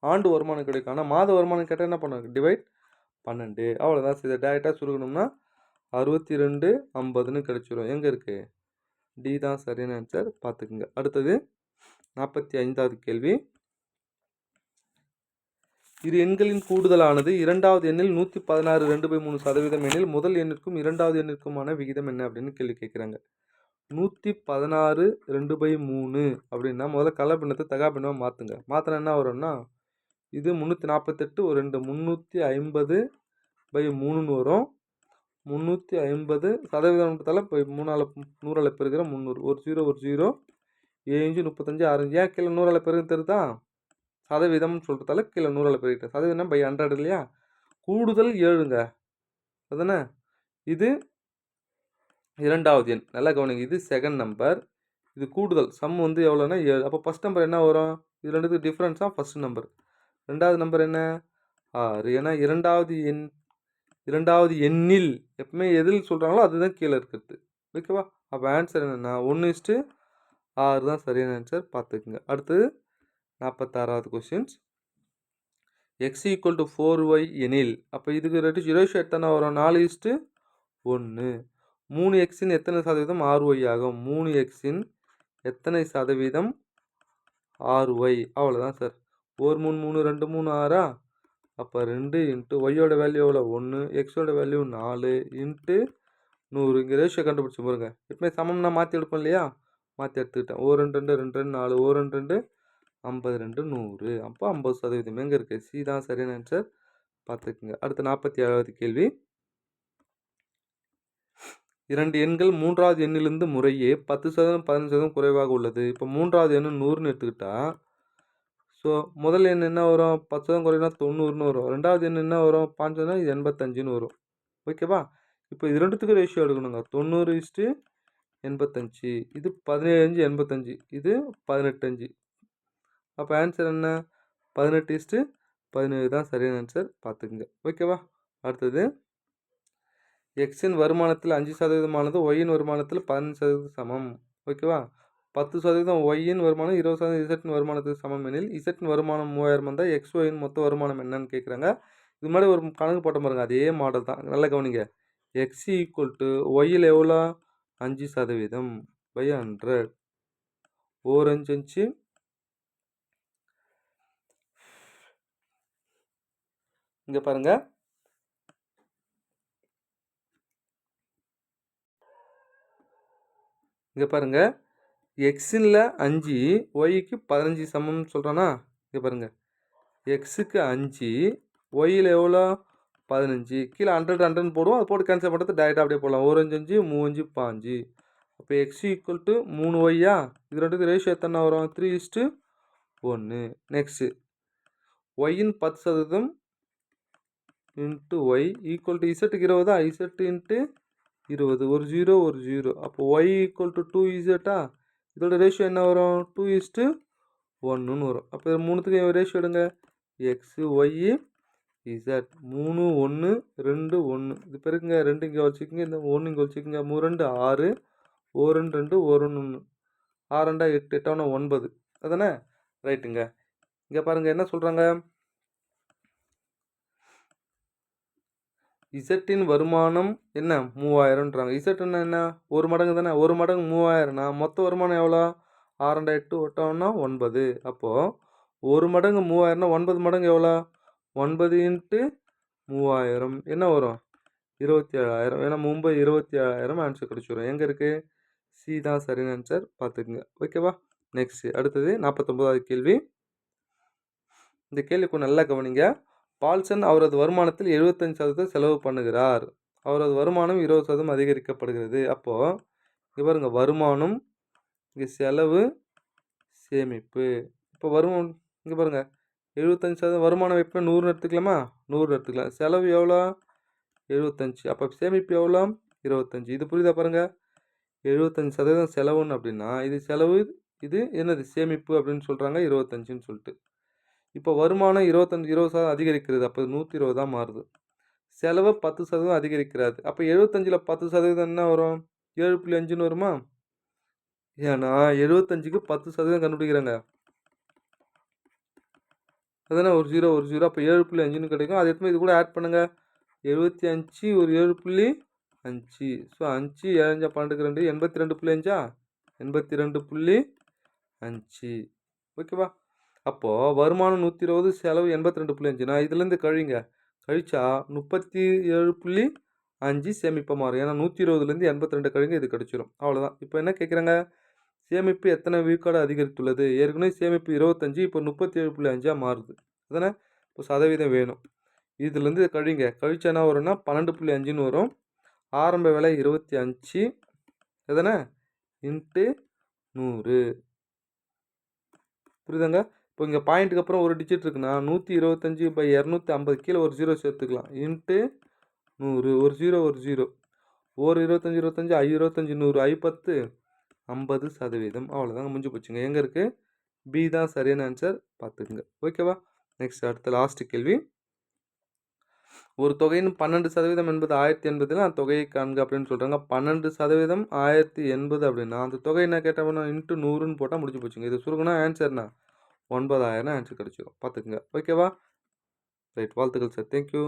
ஆண்டு வருமானம் கிடைக்கும். ஆனால் மாத வருமானம் கேட்டால் என்ன பண்ணுவாங்க? டிவைட் 12. அவ்வளோதான். இதை டேரெக்டாக சுருக்கணும்னா 62 50ன்னு கிடைச்சிரும். எங்கே இருக்குது? டி தான் சரியான ஆன்சர், பார்த்துக்குங்க. அடுத்தது 45வது கேள்வி. இரு எண்களின் கூடுதலானது இரண்டாவது எண்ணில் 116 2/3% எனில் முதல் எண்ணிற்கும் இரண்டாவது எண்ணிற்குமான விகிதம் என்ன அப்படின்னு கேள்வி கேட்குறாங்க. 116 2/3 அப்படின்னா முதல்ல கலப்பினத்தை தகாபின்னமாக மாற்றுங்க. மாற்றினா என்ன வரும்னா, இது 348 ஒரு 2 350/3ன்னு வரும். 350% இப்போ 100ஆல் பெருக்கிற 300. ஒரு 0 ஒரு 0. 7 35 6. ஏன் கீழே 100ஆல் பெருக்குன்னு தெரியுதா? சதவீதம்னு சொல்கிறதால கீழே 100ஆல் பெருக்கிட்டேன். சதவீதம் பை 100 இல்லையா? கூடுதல் 7ங்க. அதுதானே? இது இரண்டாவது எண். நல்லா கவனிங்க. இது செகண்ட் நம்பர், இது கூடுதல். சம் வந்து எவ்வளோன்னா 7. அப்போ ஃபஸ்ட் நம்பர் என்ன வரும்? இது ரெண்டுத்துக்கு டிஃப்ரென்ஸாக ஃபஸ்ட் நம்பர். ரெண்டாவது நம்பர் என்ன? 6. ஏன்னா இரண்டாவது எண்ணில் எப்பவுமே எதில் சொல்கிறாங்களோ அதுதான் கீழே இருக்கிறது. ஓகேவா? அப்போ ஆன்சர் என்னென்னா 1:6 தான் சரியான ஆன்சர், பார்த்துக்குங்க. அடுத்தது 46வது கொஸ்டின்ஸ். x = 4y எனில் அப்போ இதுக்கு ரேஷியோ எத்தனை வரும்? 4:1 1. 3xன் எத்தனை சதவீதம் 6y ஆகும்? 3xன் எத்தனை சதவீதம் 6y? அவ்வளோதான் சார். 1 3 3 2 3 6ஆ? அப்போ 2 இன்ட்டு ஒய்யோட வேல்யூ எவ்வளோ? 1, எக்ஸோட வேல்யூ 4 இன்ட்டு 100. இங்கே ரேஷியோ கண்டுபிடிச்சி பாருங்க. எப்பவுமே சமம்னா மாற்றி எடுப்போம் இல்லையா? மாற்றி எடுத்துக்கிட்டேன். 1 2 2 2 2 4 1 2 52 100. அப்போ 50% எங்கே இருக்குது? சி தான் சரியான ஆன்சர். பார்த்துக்குங்க. அடுத்து 47வது கேள்வி. 2 எண்கள் 3வது எண்ணிலிருந்து முறையே 10% 15% குறைவாக உள்ளது. இப்போ 3வது எண்ணு 100ன்னு எடுத்துக்கிட்டா, ஸோ முதல் எண் என்ன வரும்? 10% குறைனா 90ன்னு வரும். 2வது எண் என்ன வரும்? 5 இது 85ன்னு வரும். ஓகேவா? இப்போ இது ரெண்டுத்துக்கும் ரேஷியோ எடுக்கணுங்க. 90:85. இது 17:85. இது 18:5. அப்போ ஆன்சர் என்ன? 18:17 தான் சரியான ஆன்சர். பார்த்துக்குங்க. ஓகேவா? அடுத்தது எக்ஸின் வருமானத்தில் 5% ஒய்யின் வருமானத்தில் 15% சமம். ஓகேவா? 10% ஒய்யின் வருமானம் 20% இசட்டின் வருமானத்துக்கு சமம் எனில் இசட்டின் வருமானம் 3000 இருந்தால் எக்ஸ் ஒய்யின் மொத்த வருமானம் என்னன்னு கேட்குறாங்க. இது மாதிரி ஒரு கணக்கு போட்ட பாருங்க. அதே மாடல் தான். நல்லா கவனிங்க. எக்ஸ் ஈக்குவல் டு ஒய்யில் எவ்வளோ? 5% பை 100. ஓர் 5 5. இங்கே பாருங்க. இங்கே பாருங்க. எக்ஸில் 5 ஒய்க்கு 15 சமம்னு சொல்கிறானா? இங்கே பாருங்க. எக்ஸுக்கு 5 ஒய்யில் எவ்வளோ? 15. கீழே 100 100ன்னு போடுவோம். அது போட்டு கேன்சல் பண்ணுறது டைரெக்டாக அப்படியே போடலாம். 1 5 5 3 5 5. அப்போ எக்ஸ் ஈக்குவல் டு 3 ஒய்யா? இது ரெண்டுக்கு ரேஷியோ எத்தனை வரும்? 3:1. நெக்ஸ்ட்டு ஒய்யின் 10% இன்ட்டு ஒய் ஈக்குவல் டு இசட்டுக்கு 20. Z into 20. ஒரு 0 ஒரு 0. அப்போ ஒய் ஈக்குவல் டு 2z. இதோட ரேஷியோ என்ன வரும்? 2:1ன்னு வரும். அப்போ மூணுத்துக்கு ரேஷியோ எடுங்க. X y z 3 1 2 1. இது பெருக்குங்க. 2 இங்கே வச்சுக்கோங்க. இந்த 1 இங்கே வச்சுக்கோங்க. 3 2 6 1 2 1 1. 6 2 8 8 9. அதானே? ரைட்டுங்க. இங்கே பாருங்கள் என்ன சொல்கிறாங்க? இசட்டின் வருமானம் என்ன? 3000ன்றாங்க. இசட்டுன்னா என்ன? ஒரு மடங்கு தானே? ஒரு மடங்கு 3000னா மொத்த வருமானம் எவ்வளோ? 6 2 8 8 9. அப்போது ஒரு மடங்கு 3000னா 9 மடங்கு எவ்வளோ? 9 இன்ட்டு 3000 என்ன வரும்? 27,000. ஏன்னா மும்பை 27,000 ஆன்சர் கிடச்சிடும். எங்கே இருக்குது? சி தான் சரியான ஆன்சர். பார்த்துக்குங்க. ஓகேவா? நெக்ஸ்ட்டு அடுத்தது 49வது கேள்வி. இந்த கேள்விக்கு நல்லா கவனிங்க. பால்சன் அவரது வருமானத்தில் 75% செலவு பண்ணுகிறார். அவரது வருமானம் 20% அதிகரிக்கப்படுகிறது. அப்போது இங்கே பாருங்க. வருமானம், இங்கே செலவு, சேமிப்பு. இப்போ வருமானம் இங்கே பாருங்கள். 75% வருமானம் எப்போ 100 எடுத்துக்கலாமா? 100 எடுத்துக்கலாம். செலவு எவ்வளோ? 75. அப்போ சேமிப்பு எவ்வளோ? 25. இது புரியுதா பாருங்கள். 75% செலவுன்னு அப்படின்னா இது செலவு, இது என்னது? சேமிப்பு அப்படின்னு சொல்கிறாங்க. 25ன்னு சொல்லிட்டு. இப்போ வருமானம் 20% அதிகரிக்கிறது. அப்போ 120 தான் மாறுது. செலவு 10% அதிகரிக்கிறது. அப்போ 75ல் 10% என்ன வரும்? 7.5ன்னு வருமா? ஏன்னா 75க்கு 10% கண்டுபிடிக்கிறாங்க. அதானே? ஒரு 0 ஒரு 0. அப்போ 7.5ன்னு கிடைக்கும். அது எடுத்து இது கூட ஆட் பண்ணுங்கள். 75 ஒரு 7.5. ஸோ 5 7 12 2 82.5. 82.5. ஓகேவா? அப்போது வருமானம் 120, செலவு 82.5. இதுலேருந்து கழிங்க. கழிச்சா 37.5 சேமிப்பாக மாறும். ஏன்னா 120லேருந்து 82 கழிங்க, இது கிடச்சிரும். அவ்வளோதான். இப்போ என்ன கேட்குறாங்க? சேமிப்பு எத்தனை விழுக்காடு அதிகரித்துள்ளது? ஏற்கனவே சேமிப்பு 25, இப்போ 37.5 மாறுது. அதானே? இப்போ சதவீதம் வேணும். இதுலேருந்து கழிங்க. கழிச்சா என்ன வரும்னா 12.5ன்னு வரும். ஆரம்ப விலை 25 எதானே? இன்ட்டு 100. புரியுதாங்க? இப்போ இங்கே பாயிண்ட்டுக்கு அப்புறம் ஒரு டிஜிட் இருக்குன்னா 125/250 கீழே ஒரு 0 சேர்த்துக்கலாம். இன்ட்டு 100. ஒரு 0 ஒரு 0. ஒரு 25 25 25 100 10 50%. அவ்வளோதாங்க, முடிஞ்சு போச்சுங்க. எங்கே இருக்குது? பி தான் சரியான ஆன்சர். பார்த்துக்குங்க. ஓகேவா? நெக்ஸ்ட் அடுத்த லாஸ்ட் கேள்வி. ஒரு தொகையின் 12% என்பது 1080 அந்த தொகையை காண்க அப்படின்னு சொல்கிறாங்க. 12% 1080 அப்படின்னா அந்த தொகை என்ன கேட்டோம்னா இன்ட்டு 100ன்னு போட்டால் முடிஞ்சு போச்சுங்க. இது சுருக்குனா ஆன்சர்னா 9,000 ஆன்சர் கிடச்சிடும். பார்த்துக்குங்க. ஓகேவா? ரைட். வாழ்த்துக்கள் சார். தேங்க்யூ.